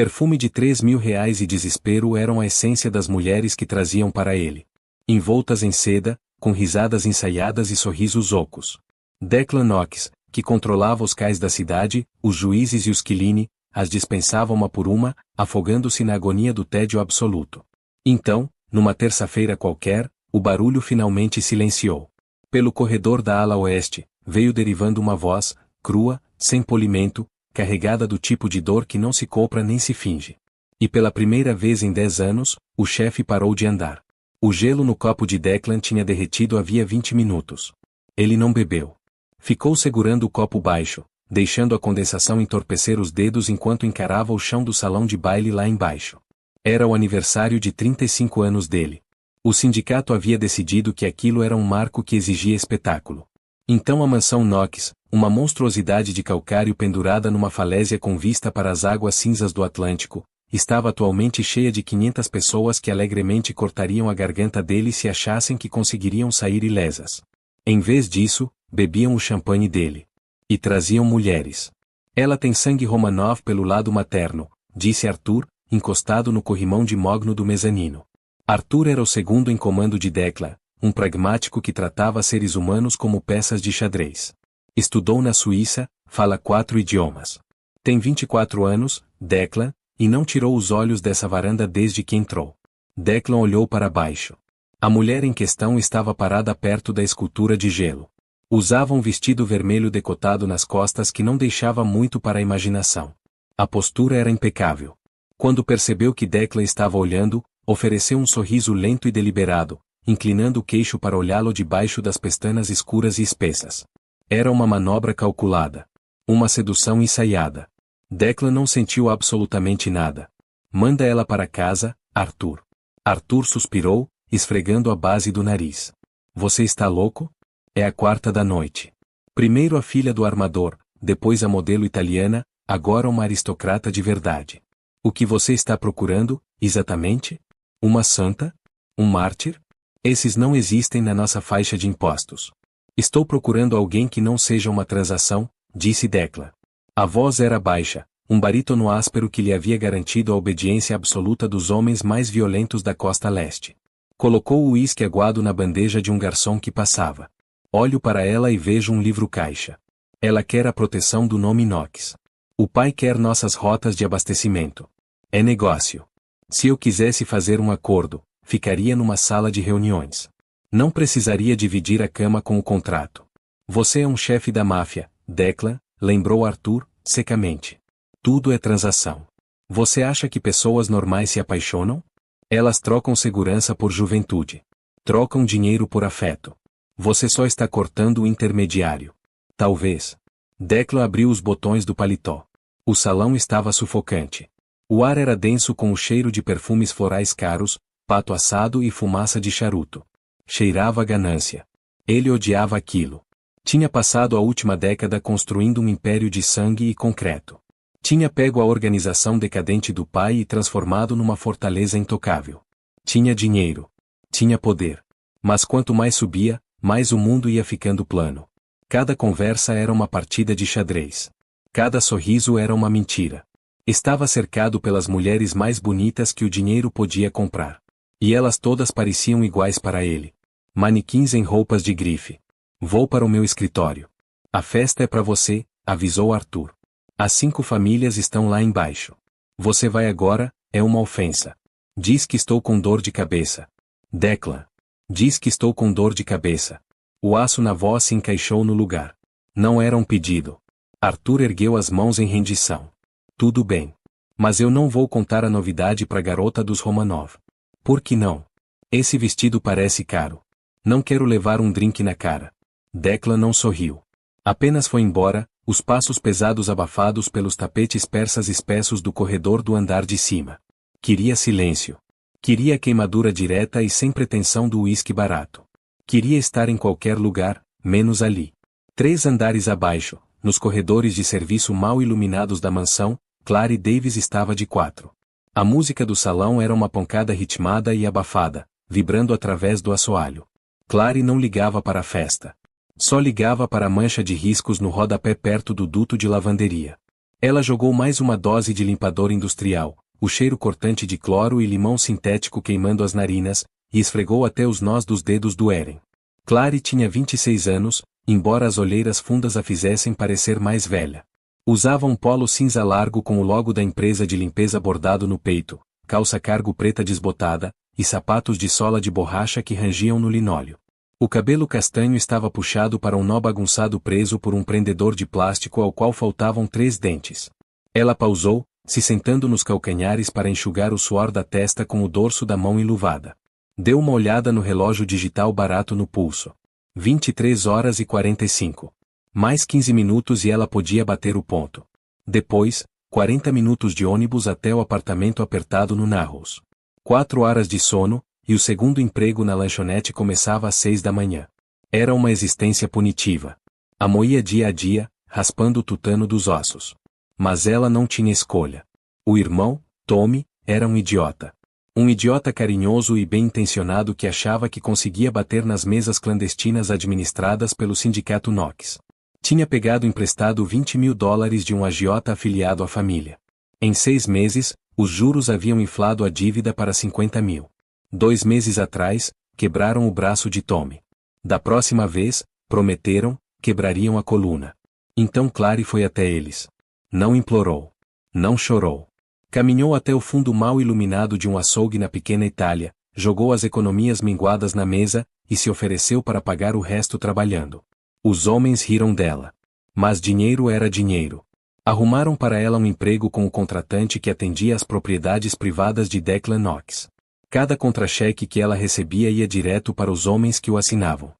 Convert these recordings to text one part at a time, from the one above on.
Perfume de R$ 3.000 e desespero eram a essência das mulheres que traziam para ele. Envoltas em seda, com risadas ensaiadas e sorrisos ocos. Declan Knox, que controlava os cais da cidade, os juízes e os Kilini, as dispensava uma por uma, afogando-se na agonia do tédio absoluto. Então, numa terça-feira qualquer, o barulho finalmente silenciou. Pelo corredor da ala oeste, veio derivando uma voz, crua, sem polimento, carregada do tipo de dor que não se compra nem se finge. E pela primeira vez em 10 anos, o chefe parou de andar. O gelo no copo de Declan tinha derretido havia 20 minutos. Ele não bebeu. Ficou segurando o copo baixo, deixando a condensação entorpecer os dedos enquanto encarava o chão do salão de baile lá embaixo. Era o aniversário de 35 anos dele. O sindicato havia decidido que aquilo era um marco que exigia espetáculo. Então a mansão Knox, uma monstruosidade de calcário pendurada numa falésia com vista para as águas cinzas do Atlântico, estava atualmente cheia de 500 pessoas que alegremente cortariam a garganta dele se achassem que conseguiriam sair ilesas. Em vez disso, bebiam o champanhe dele. E traziam mulheres. Ela tem sangue Romanov pelo lado materno, disse Arthur, encostado no corrimão de mogno do mezanino. Arthur era o segundo em comando de Declan, um pragmático que tratava seres humanos como peças de xadrez. Estudou na Suíça, fala 4 idiomas. Tem 24 anos, Declan, e não tirou os olhos dessa varanda desde que entrou. Declan olhou para baixo. A mulher em questão estava parada perto da escultura de gelo. Usava um vestido vermelho decotado nas costas que não deixava muito para a imaginação. A postura era impecável. Quando percebeu que Declan estava olhando, ofereceu um sorriso lento e deliberado, inclinando o queixo para olhá-lo debaixo das pestanas escuras e espessas. Era uma manobra calculada. Uma sedução ensaiada. Declan não sentiu absolutamente nada. Manda ela para casa, Arthur. Arthur suspirou, esfregando a base do nariz. Você está louco? É a 4ª da noite. Primeiro a filha do armador, depois a modelo italiana, agora uma aristocrata de verdade. O que você está procurando, exatamente? Uma santa? Um mártir? Esses não existem na nossa faixa de impostos. Estou procurando alguém que não seja uma transação, disse Declan. A voz era baixa, um barítono áspero que lhe havia garantido a obediência absoluta dos homens mais violentos da costa leste. Colocou o uísque aguado na bandeja de um garçom que passava. Olho para ela e vejo um livro-caixa. Ela quer a proteção do nome Knox. O pai quer nossas rotas de abastecimento. É negócio. Se eu quisesse fazer um acordo, ficaria numa sala de reuniões. Não precisaria dividir a cama com o contrato. Você é um chefe da máfia, Declan, lembrou Arthur, secamente. Tudo é transação. Você acha que pessoas normais se apaixonam? Elas trocam segurança por juventude. Trocam dinheiro por afeto. Você só está cortando o intermediário. Talvez. Declan abriu os botões do paletó. O salão estava sufocante. O ar era denso com o cheiro de perfumes florais caros, pato assado e fumaça de charuto. Cheirava a ganância. Ele odiava aquilo. Tinha passado a última década construindo um império de sangue e concreto. Tinha pego a organização decadente do pai e transformado numa fortaleza intocável. Tinha dinheiro. Tinha poder. Mas quanto mais subia, mais o mundo ia ficando plano. Cada conversa era uma partida de xadrez. Cada sorriso era uma mentira. Estava cercado pelas mulheres mais bonitas que o dinheiro podia comprar. E elas todas pareciam iguais para ele. Manequins em roupas de grife. Vou para o meu escritório. A festa é para você, avisou Arthur. As 5 famílias estão lá embaixo. Você vai agora, é uma ofensa. Diz que estou com dor de cabeça. Declan. Diz que estou com dor de cabeça. O aço na voz se encaixou no lugar. Não era um pedido. Arthur ergueu as mãos em rendição. Tudo bem. Mas eu não vou contar a novidade para a garota dos Romanov. Por que não? Esse vestido parece caro. Não quero levar um drink na cara. Declan não sorriu. Apenas foi embora, os passos pesados abafados pelos tapetes persas espessos do corredor do andar de cima. Queria silêncio. Queria a queimadura direta e sem pretensão do uísque barato. Queria estar em qualquer lugar, menos ali. 3 andares abaixo, nos corredores de serviço mal iluminados da mansão, Clary Davis estava de 4. A música do salão era uma pancada ritmada e abafada, vibrando através do assoalho. Clary não ligava para a festa. Só ligava para a mancha de riscos no rodapé perto do duto de lavanderia. Ela jogou mais uma dose de limpador industrial, o cheiro cortante de cloro e limão sintético queimando as narinas, e esfregou até os nós dos dedos doerem. Clary tinha 26 anos, embora as olheiras fundas a fizessem parecer mais velha. Usava um polo cinza largo com o logo da empresa de limpeza bordado no peito, calça cargo preta desbotada, e sapatos de sola de borracha que rangiam no linóleo. O cabelo castanho estava puxado para um nó bagunçado preso por um prendedor de plástico ao qual faltavam 3 dentes. Ela pausou, se sentando nos calcanhares para enxugar o suor da testa com o dorso da mão enluvada. Deu uma olhada no relógio digital barato no pulso. 23 horas e 45. Mais 15 minutos e ela podia bater o ponto. Depois, 40 minutos de ônibus até o apartamento apertado no Narrows. 4 horas de sono, e o segundo emprego na lanchonete começava às 6 da manhã. Era uma existência punitiva. A moía dia a dia, raspando o tutano dos ossos. Mas ela não tinha escolha. O irmão, Tommy, era um idiota. Um idiota carinhoso e bem-intencionado que achava que conseguia bater nas mesas clandestinas administradas pelo sindicato Knox. Tinha pegado emprestado $20 mil de um agiota afiliado à família. Em 6 meses, os juros haviam inflado a dívida para 50 mil. 2 meses atrás, quebraram o braço de Tommy. Da próxima vez, prometeram, quebrariam a coluna. Então Clary foi até eles. Não implorou. Não chorou. Caminhou até o fundo mal iluminado de um açougue na pequena Itália, jogou as economias minguadas na mesa, e se ofereceu para pagar o resto trabalhando. Os homens riram dela. Mas dinheiro era dinheiro. Arrumaram para ela um emprego com o contratante que atendia às propriedades privadas de Declan Knox. Cada contra-cheque que ela recebia ia direto para os homens que o assinavam.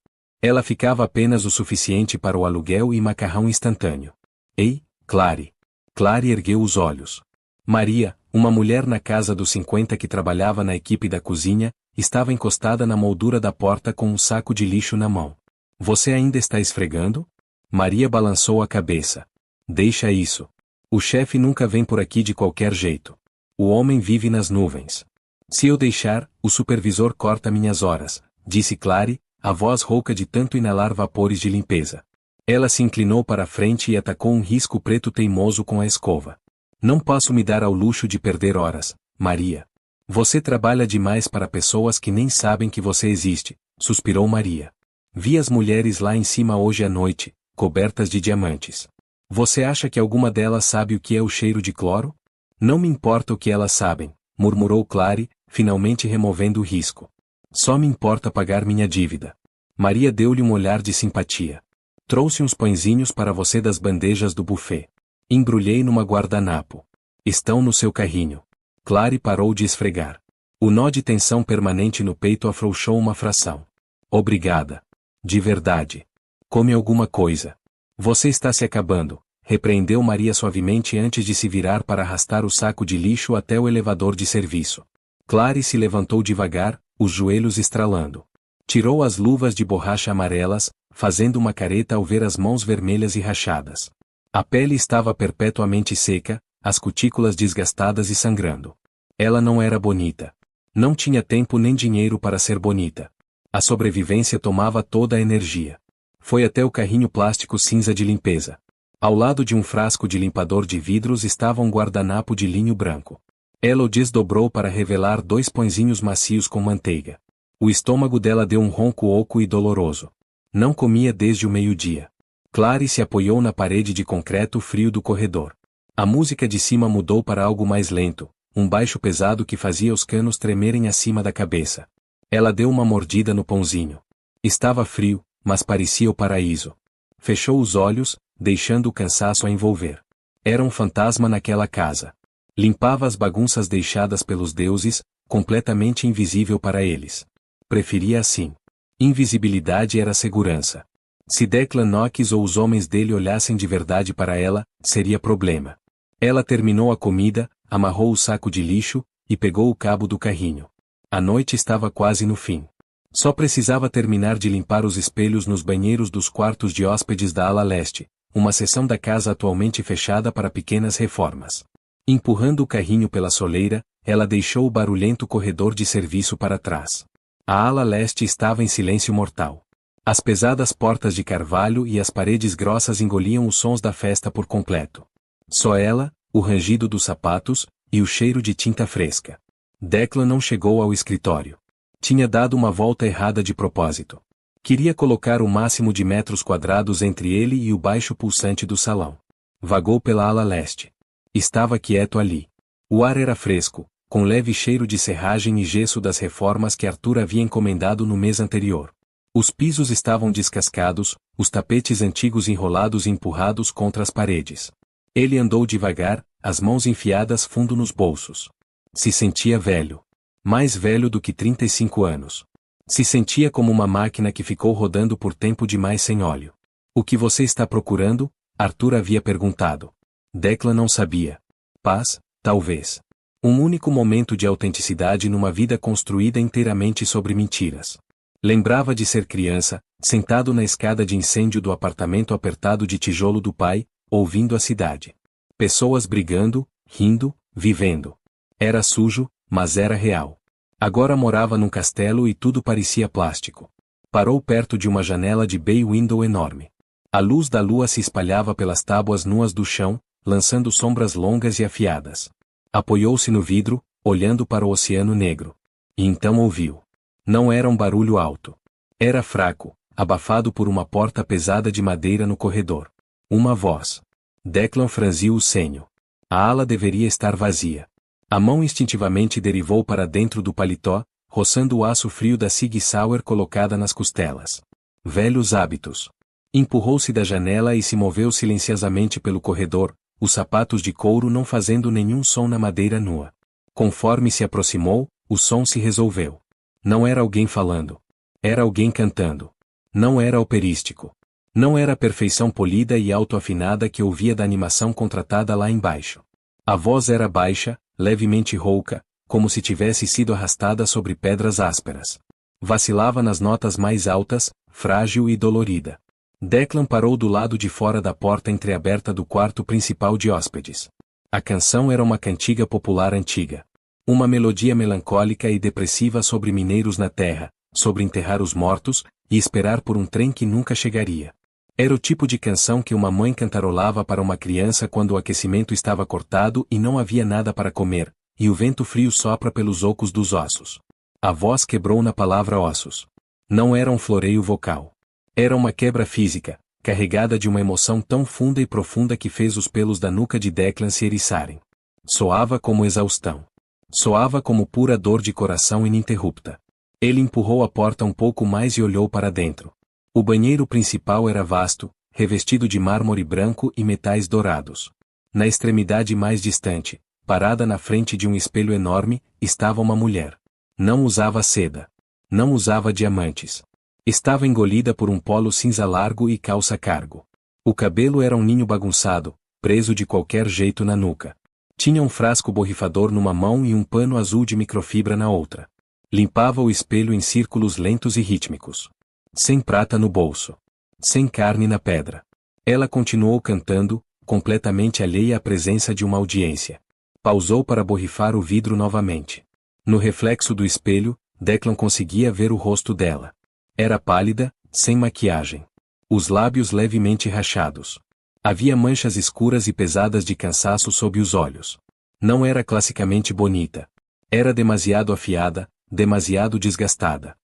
Ela ficava apenas o suficiente para o aluguel e macarrão instantâneo. Ei, Clary. Clary ergueu os olhos. Maria, uma mulher na casa dos 50 que trabalhava na equipe da cozinha, estava encostada na moldura da porta com um saco de lixo na mão. Você ainda está esfregando? Maria balançou a cabeça. Deixa isso. O chefe nunca vem por aqui de qualquer jeito. O homem vive nas nuvens. Se eu deixar, o supervisor corta minhas horas, disse Clary, a voz rouca de tanto inalar vapores de limpeza. Ela se inclinou para a frente e atacou um risco preto teimoso com a escova. Não posso me dar ao luxo de perder horas, Maria. Você trabalha demais para pessoas que nem sabem que você existe, suspirou Maria. Vi as mulheres lá em cima hoje à noite, cobertas de diamantes. Você acha que alguma delas sabe o que é o cheiro de cloro? Não me importa o que elas sabem, murmurou Clary, finalmente removendo o risco. Só me importa pagar minha dívida. Maria deu-lhe um olhar de simpatia. Trouxe uns pãezinhos para você das bandejas do buffet. Embrulhei numa guardanapo. Estão no seu carrinho. Clary parou de esfregar. O nó de tensão permanente no peito afrouxou uma fração. Obrigada. De verdade. Come alguma coisa. Você está se acabando, repreendeu Maria suavemente antes de se virar para arrastar o saco de lixo até o elevador de serviço. Clary se levantou devagar, os joelhos estralando. Tirou as luvas de borracha amarelas, fazendo uma careta ao ver as mãos vermelhas e rachadas. A pele estava perpetuamente seca, as cutículas desgastadas e sangrando. Ela não era bonita. Não tinha tempo nem dinheiro para ser bonita. A sobrevivência tomava toda a energia. Foi até o carrinho plástico cinza de limpeza. Ao lado de um frasco de limpador de vidros estava um guardanapo de linho branco. Ela o desdobrou para revelar 2 pãezinhos macios com manteiga. O estômago dela deu um ronco oco e doloroso. Não comia desde o meio-dia. Clary se apoiou na parede de concreto frio do corredor. A música de cima mudou para algo mais lento, um baixo pesado que fazia os canos tremerem acima da cabeça. Ela deu uma mordida no pãozinho. Estava frio, mas parecia o paraíso. Fechou os olhos, deixando o cansaço a envolver. Era um fantasma naquela casa. Limpava as bagunças deixadas pelos deuses, completamente invisível para eles. Preferia assim. Invisibilidade era segurança. Se Declan Knox ou os homens dele olhassem de verdade para ela, seria problema. Ela terminou a comida, amarrou o saco de lixo, e pegou o cabo do carrinho. A noite estava quase no fim. Só precisava terminar de limpar os espelhos nos banheiros dos quartos de hóspedes da ala leste, uma seção da casa atualmente fechada para pequenas reformas. Empurrando o carrinho pela soleira, ela deixou o barulhento corredor de serviço para trás. A ala leste estava em silêncio mortal. As pesadas portas de carvalho e as paredes grossas engoliam os sons da festa por completo. Só ela, o rangido dos sapatos, e o cheiro de tinta fresca. Declan não chegou ao escritório. Tinha dado uma volta errada de propósito. Queria colocar o máximo de metros quadrados entre ele e o baixo pulsante do salão. Vagou pela ala leste. Estava quieto ali. O ar era fresco, com leve cheiro de serragem e gesso das reformas que Arthur havia encomendado no mês anterior. Os pisos estavam descascados, os tapetes antigos enrolados e empurrados contra as paredes. Ele andou devagar, as mãos enfiadas fundo nos bolsos. Se sentia velho. Mais velho do que 35 anos. Se sentia como uma máquina que ficou rodando por tempo demais sem óleo. O que você está procurando? Arthur havia perguntado. Declan não sabia. Paz, talvez. Um único momento de autenticidade numa vida construída inteiramente sobre mentiras. Lembrava de ser criança, sentado na escada de incêndio do apartamento apertado de tijolo do pai, ouvindo a cidade. Pessoas brigando, rindo, vivendo. Era sujo, mas era real. Agora morava num castelo e tudo parecia plástico. Parou perto de uma janela de bay window enorme. A luz da lua se espalhava pelas tábuas nuas do chão, lançando sombras longas e afiadas. Apoiou-se no vidro, olhando para o oceano negro. E então ouviu. Não era um barulho alto. Era fraco, abafado por uma porta pesada de madeira no corredor. Uma voz. Declan franziu o senho. A ala deveria estar vazia. A mão instintivamente derivou para dentro do paletó, roçando o aço frio da Sig Sauer colocada nas costelas. Velhos hábitos. Empurrou-se da janela e se moveu silenciosamente pelo corredor, os sapatos de couro não fazendo nenhum som na madeira nua. Conforme se aproximou, o som se resolveu. Não era alguém falando. Era alguém cantando. Não era operístico. Não era a perfeição polida e autoafinada que ouvia da animação contratada lá embaixo. A voz era baixa, levemente rouca, como se tivesse sido arrastada sobre pedras ásperas. Vacilava nas notas mais altas, frágil e dolorida. Declan parou do lado de fora da porta entreaberta do quarto principal de hóspedes. A canção era uma cantiga popular antiga. Uma melodia melancólica e depressiva sobre mineiros na terra, sobre enterrar os mortos, e esperar por um trem que nunca chegaria. Era o tipo de canção que uma mãe cantarolava para uma criança quando o aquecimento estava cortado e não havia nada para comer, e o vento frio sopra pelos ocos dos ossos. A voz quebrou na palavra ossos. Não era um floreio vocal. Era uma quebra física, carregada de uma emoção tão funda e profunda que fez os pelos da nuca de Declan se eriçarem. Soava como exaustão. Soava como pura dor de coração ininterrupta. Ele empurrou a porta um pouco mais e olhou para dentro. O banheiro principal era vasto, revestido de mármore branco e metais dourados. Na extremidade mais distante, parada na frente de um espelho enorme, estava uma mulher. Não usava seda. Não usava diamantes. Estava engolida por um polo cinza largo e calça cargo. O cabelo era um ninho bagunçado, preso de qualquer jeito na nuca. Tinha um frasco borrifador numa mão e um pano azul de microfibra na outra. Limpava o espelho em círculos lentos e rítmicos. Sem prata no bolso. Sem carne na pedra. Ela continuou cantando, completamente alheia à presença de uma audiência. Pausou para borrifar o vidro novamente. No reflexo do espelho, Declan conseguia ver o rosto dela. Era pálida, sem maquiagem. Os lábios levemente rachados. Havia manchas escuras e pesadas de cansaço sob os olhos. Não era classicamente bonita. Era demasiado afiada, demasiado desgastada.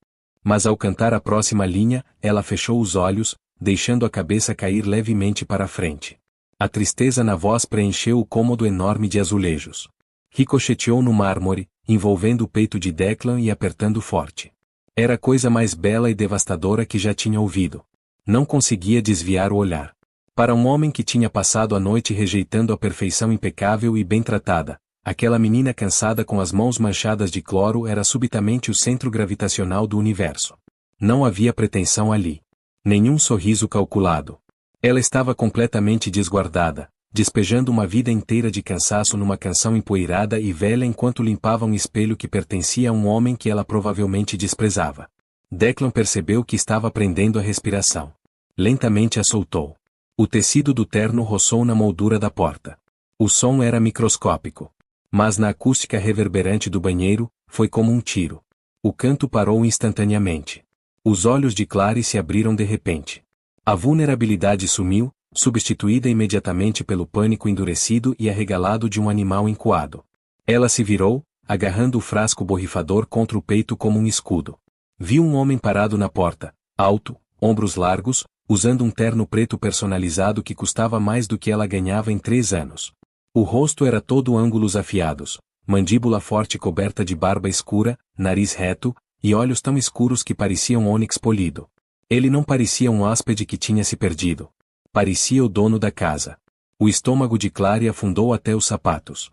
Mas ao cantar a próxima linha, ela fechou os olhos, deixando a cabeça cair levemente para a frente. A tristeza na voz preencheu o cômodo enorme de azulejos. Ricocheteou no mármore, envolvendo o peito de Declan e apertando forte. Era a coisa mais bela e devastadora que já tinha ouvido. Não conseguia desviar o olhar. Para um homem que tinha passado a noite rejeitando a perfeição impecável e bem tratada, aquela menina cansada com as mãos manchadas de cloro era subitamente o centro gravitacional do universo. Não havia pretensão ali. Nenhum sorriso calculado. Ela estava completamente desguardada, despejando uma vida inteira de cansaço numa canção empoeirada e velha enquanto limpava um espelho que pertencia a um homem que ela provavelmente desprezava. Declan percebeu que estava prendendo a respiração. Lentamente a soltou. O tecido do terno roçou na moldura da porta. O som era microscópico. Mas na acústica reverberante do banheiro, foi como um tiro. O canto parou instantaneamente. Os olhos de Clary se abriram de repente. A vulnerabilidade sumiu, substituída imediatamente pelo pânico endurecido e arregalado de um animal encoado. Ela se virou, agarrando o frasco borrifador contra o peito como um escudo. Viu um homem parado na porta, alto, ombros largos, usando um terno preto personalizado que custava mais do que ela ganhava em 3 anos. O rosto era todo ângulos afiados, mandíbula forte coberta de barba escura, nariz reto, e olhos tão escuros que pareciam ônix polido. Ele não parecia um hóspede que tinha se perdido. Parecia o dono da casa. O estômago de Clary afundou até os sapatos.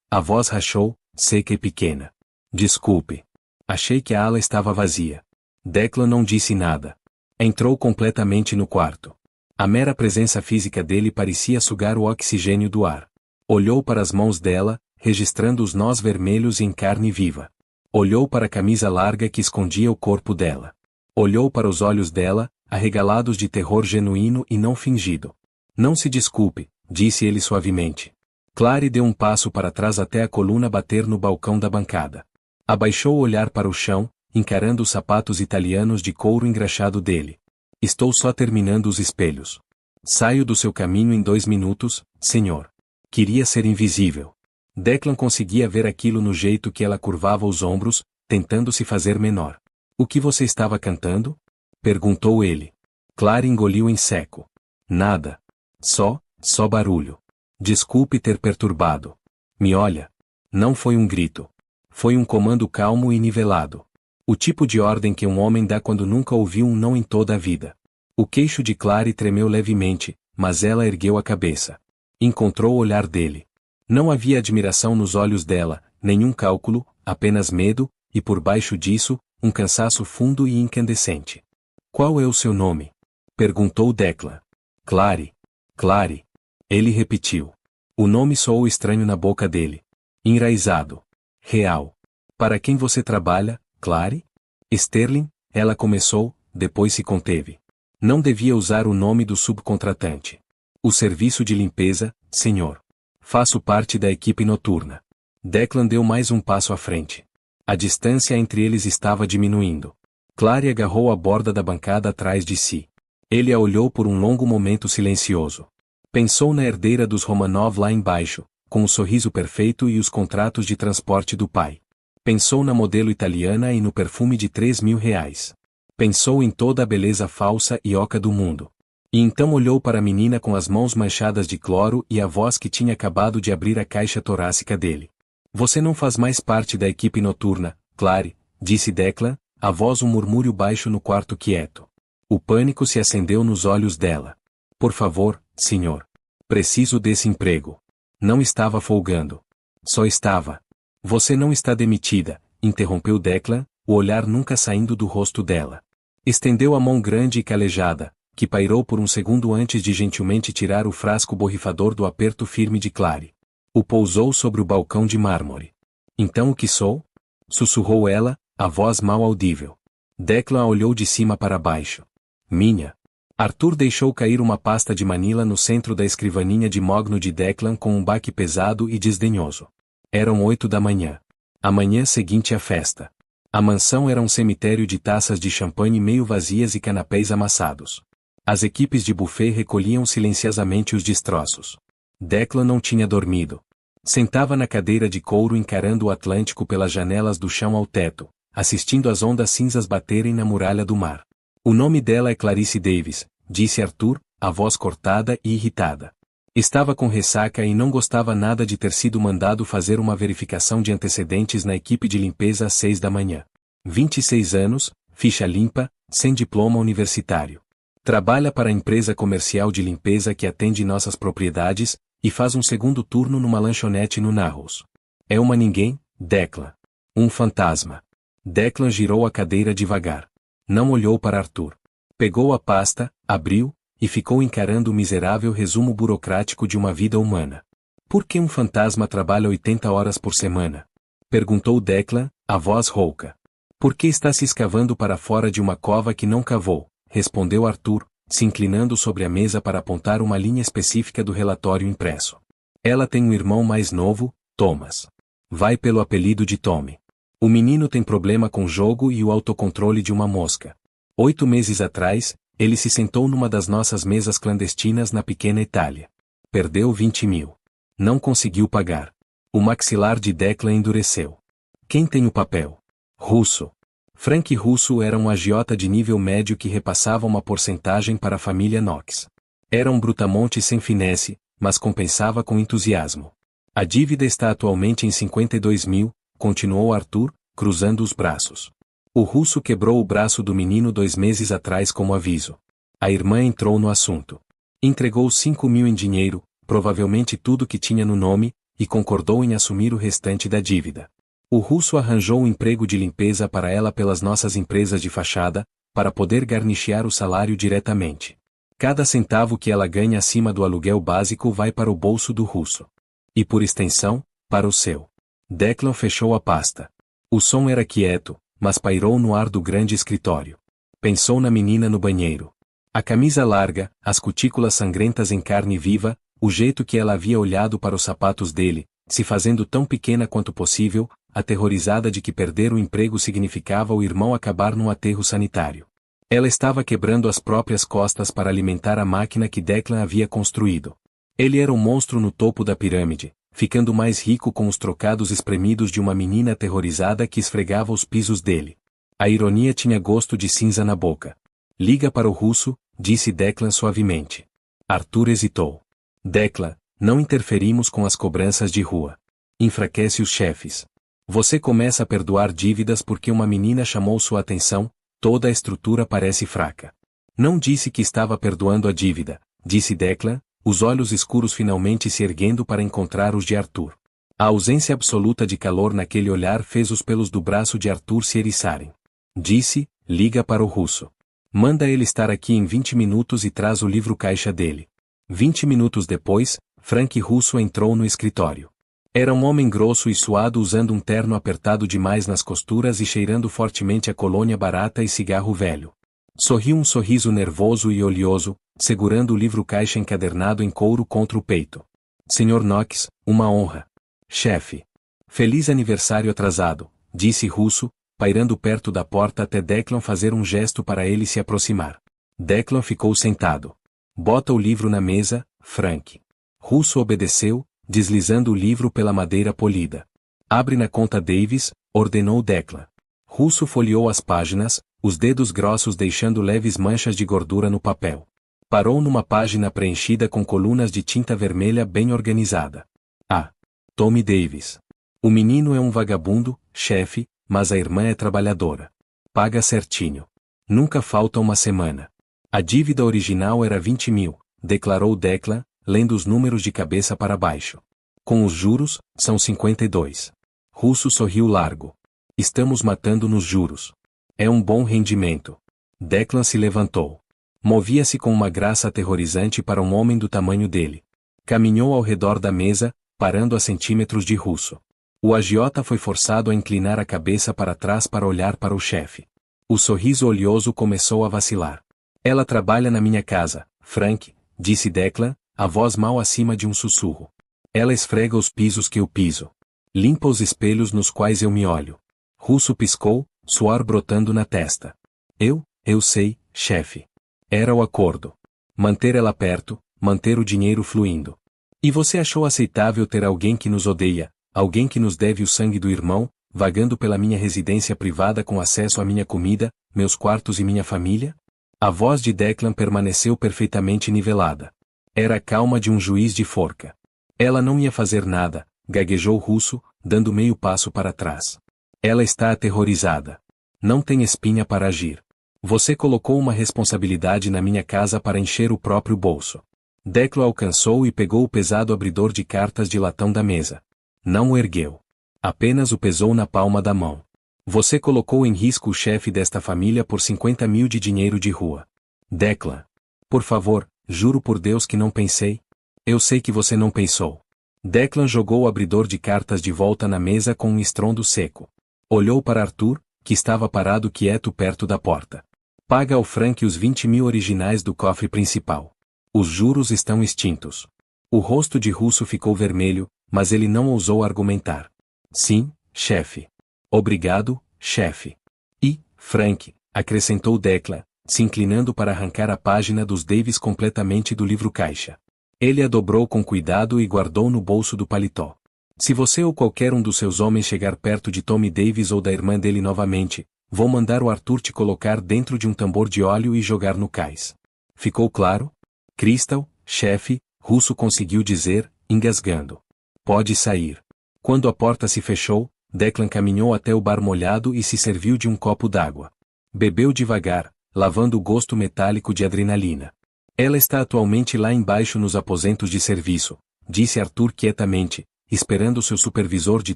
A voz rachou, seca e pequena. Desculpe. Achei que a ala estava vazia. Declan não disse nada. Entrou completamente no quarto. A mera presença física dele parecia sugar o oxigênio do ar. Olhou para as mãos dela, registrando os nós vermelhos em carne viva. Olhou para a camisa larga que escondia o corpo dela. Olhou para os olhos dela, arregalados de terror genuíno e não fingido. Não se desculpe, disse ele suavemente. Clary deu um passo para trás até a coluna bater no balcão da bancada. Abaixou o olhar para o chão, encarando os sapatos italianos de couro engraxado dele. Estou só terminando os espelhos. Saio do seu caminho em 2 minutos, senhor. Queria ser invisível. Declan conseguia ver aquilo no jeito que ela curvava os ombros, tentando se fazer menor. O que você estava cantando? Perguntou ele. Clary engoliu em seco. Nada. Só barulho. Desculpe ter perturbado. Me olha. Não foi um grito. Foi um comando calmo e nivelado. O tipo de ordem que um homem dá quando nunca ouviu um não em toda a vida. O queixo de Clary tremeu levemente, mas ela ergueu a cabeça. Encontrou o olhar dele. Não havia admiração nos olhos dela, nenhum cálculo, apenas medo, e por baixo disso, um cansaço fundo e incandescente. Qual é o seu nome? Perguntou Declan. Clary. Clary. Ele repetiu. O nome soou estranho na boca dele. Enraizado. Real. Para quem você trabalha, Clary? Sterling, ela começou, depois se conteve. Não devia usar o nome do subcontratante. O serviço de limpeza, senhor. Faço parte da equipe noturna. Declan deu mais um passo à frente. A distância entre eles estava diminuindo. Clary agarrou a borda da bancada atrás de si. Ele a olhou por um longo momento silencioso. Pensou na herdeira dos Romanov lá embaixo, com o sorriso perfeito e os contratos de transporte do pai. Pensou na modelo italiana e no perfume de R$3.000. Pensou em toda a beleza falsa e oca do mundo. E então olhou para a menina com as mãos manchadas de cloro e a voz que tinha acabado de abrir a caixa torácica dele. Você não faz mais parte da equipe noturna, Clary, disse Declan, a voz um murmúrio baixo no quarto quieto. O pânico se acendeu nos olhos dela. Por favor, senhor. Preciso desse emprego. Não estava folgando. Só estava. Você não está demitida, interrompeu Declan, o olhar nunca saindo do rosto dela. Estendeu a mão grande e calejada, que pairou por um segundo antes de gentilmente tirar o frasco borrifador do aperto firme de Clary. O pousou sobre o balcão de mármore. Então o que sou? Sussurrou ela, a voz mal audível. Declan a olhou de cima para baixo. Minha. Arthur deixou cair uma pasta de manila no centro da escrivaninha de mogno de Declan com um baque pesado e desdenhoso. Eram 8 da manhã. A manhã seguinte à festa. A mansão era um cemitério de taças de champanhe meio vazias e canapés amassados. As equipes de buffet recolhiam silenciosamente os destroços. Declan não tinha dormido. Sentava na cadeira de couro encarando o Atlântico pelas janelas do chão ao teto, assistindo as ondas cinzas baterem na muralha do mar. O nome dela é Clarice Davis, disse Arthur, a voz cortada e irritada. Estava com ressaca e não gostava nada de ter sido mandado fazer uma verificação de antecedentes na equipe de limpeza às 6 da manhã. 26 anos, ficha limpa, sem diploma universitário. Trabalha para a empresa comercial de limpeza que atende nossas propriedades, e faz um segundo turno numa lanchonete no Narrows. É uma ninguém, Declan. Um fantasma. Declan girou a cadeira devagar. Não olhou para Arthur. Pegou a pasta, abriu, e ficou encarando o miserável resumo burocrático de uma vida humana. Por que um fantasma trabalha 80 horas por semana? Perguntou Declan, a voz rouca. Por que está se escavando para fora de uma cova que não cavou? Respondeu Arthur, se inclinando sobre a mesa para apontar uma linha específica do relatório impresso. Ela tem um irmão mais novo, Thomas. Vai pelo apelido de Tommy. O menino tem problema com o jogo e o autocontrole de uma mosca. 8 meses atrás, Ele se sentou numa das nossas mesas clandestinas na pequena Itália. Perdeu 20.000. Não conseguiu pagar. O maxilar de Declan endureceu. Quem tem o papel? Russo. Frank Russo era um agiota de nível médio que repassava uma porcentagem para a família Knox. Era um brutamonte sem finesse, mas compensava com entusiasmo. A dívida está atualmente em 52.000, continuou Arthur, cruzando os braços. O russo quebrou o braço do menino 2 meses atrás como aviso. A irmã entrou no assunto. Entregou 5.000 em dinheiro, provavelmente tudo que tinha no nome, e concordou em assumir o restante da dívida. O russo arranjou um emprego de limpeza para ela pelas nossas empresas de fachada, para poder garnichear o salário diretamente. Cada centavo que ela ganha acima do aluguel básico vai para o bolso do russo. E por extensão, para o seu. Declan fechou a pasta. O som era quieto, mas pairou no ar do grande escritório. Pensou na menina no banheiro. A camisa larga, as cutículas sangrentas em carne viva, o jeito que ela havia olhado para os sapatos dele, se fazendo tão pequena quanto possível, aterrorizada de que perder o emprego significava o irmão acabar num aterro sanitário. Ela estava quebrando as próprias costas para alimentar a máquina que Declan havia construído. Ele era um monstro no topo da pirâmide, ficando mais rico com os trocados espremidos de uma menina aterrorizada que esfregava os pisos dele. A ironia tinha gosto de cinza na boca. Liga para o russo, disse Declan suavemente. Arthur hesitou. Declan, não interferimos com as cobranças de rua. Enfraquece os chefes. Você começa a perdoar dívidas porque uma menina chamou sua atenção, toda a estrutura parece fraca. Não disse que estava perdoando a dívida, disse Declan, os olhos escuros finalmente se erguendo para encontrar os de Arthur. A ausência absoluta de calor naquele olhar fez os pelos do braço de Arthur se eriçarem. Disse, liga para o russo. Manda ele estar aqui em 20 minutos e traz o livro-caixa dele. 20 minutos depois, Frank Russo entrou no escritório. Era um homem grosso e suado usando um terno apertado demais nas costuras e cheirando fortemente a colônia barata e cigarro velho. Sorriu um sorriso nervoso e oleoso, segurando o livro-caixa encadernado em couro contra o peito. Sr. Knox, uma honra. Chefe. Feliz aniversário atrasado, disse Russo, pairando perto da porta até Declan fazer um gesto para ele se aproximar. Declan ficou sentado. Bota o livro na mesa, Frank. Russo obedeceu, deslizando o livro pela madeira polida. Abre na conta Davis, ordenou Declan. Russo folheou as páginas, os dedos grossos deixando leves manchas de gordura no papel. Parou numa página preenchida com colunas de tinta vermelha bem organizada. Ah! Tommy Davis. O menino é um vagabundo, chefe, mas a irmã é trabalhadora. Paga certinho. Nunca falta uma semana. A dívida original era 20.000, declarou Declan, lendo os números de cabeça para baixo. Com os juros, são 52. Russo sorriu largo. Estamos matando nos juros. É um bom rendimento. Declan se levantou. Movia-se com uma graça aterrorizante para um homem do tamanho dele. Caminhou ao redor da mesa, parando a centímetros de Russo. O agiota foi forçado a inclinar a cabeça para trás para olhar para o chefe. O sorriso oleoso começou a vacilar. Ela trabalha na minha casa, Frank, disse Declan, a voz mal acima de um sussurro. Ela esfrega os pisos que eu piso. Limpa os espelhos nos quais eu me olho. Russo piscou, suor brotando na testa. Eu sei, chefe. Era o acordo. Manter ela perto, manter o dinheiro fluindo. E você achou aceitável ter alguém que nos odeia, alguém que nos deve o sangue do irmão, vagando pela minha residência privada com acesso à minha comida, meus quartos e minha família? A voz de Declan permaneceu perfeitamente nivelada. Era a calma de um juiz de forca. Ela não ia fazer nada, gaguejou Russo, dando meio passo para trás. Ela está aterrorizada. Não tem espinha para agir. Você colocou uma responsabilidade na minha casa para encher o próprio bolso. Declan alcançou e pegou o pesado abridor de cartas de latão da mesa. Não o ergueu. Apenas o pesou na palma da mão. Você colocou em risco o chefe desta família por 50.000 de dinheiro de rua. Declan. Por favor, juro por Deus que não pensei. Eu sei que você não pensou. Declan jogou o abridor de cartas de volta na mesa com um estrondo seco. Olhou para Arthur, que estava parado quieto perto da porta. Paga ao Frank os 20.000 originais do cofre principal. Os juros estão extintos. O rosto de Russo ficou vermelho, mas ele não ousou argumentar. Sim, chefe. Obrigado, chefe. E, Frank, acrescentou Declan, se inclinando para arrancar a página dos Davis completamente do livro-caixa. Ele a dobrou com cuidado e guardou no bolso do paletó. Se você ou qualquer um dos seus homens chegar perto de Tommy Davis ou da irmã dele novamente, vou mandar o Arthur te colocar dentro de um tambor de óleo e jogar no cais. Ficou claro? Crystal, chefe, Russo conseguiu dizer, engasgando. Pode sair. Quando a porta se fechou, Declan caminhou até o bar molhado e se serviu de um copo d'água. Bebeu devagar, lavando o gosto metálico de adrenalina. Ela está atualmente lá embaixo nos aposentos de serviço, disse Arthur quietamente, esperando seu supervisor de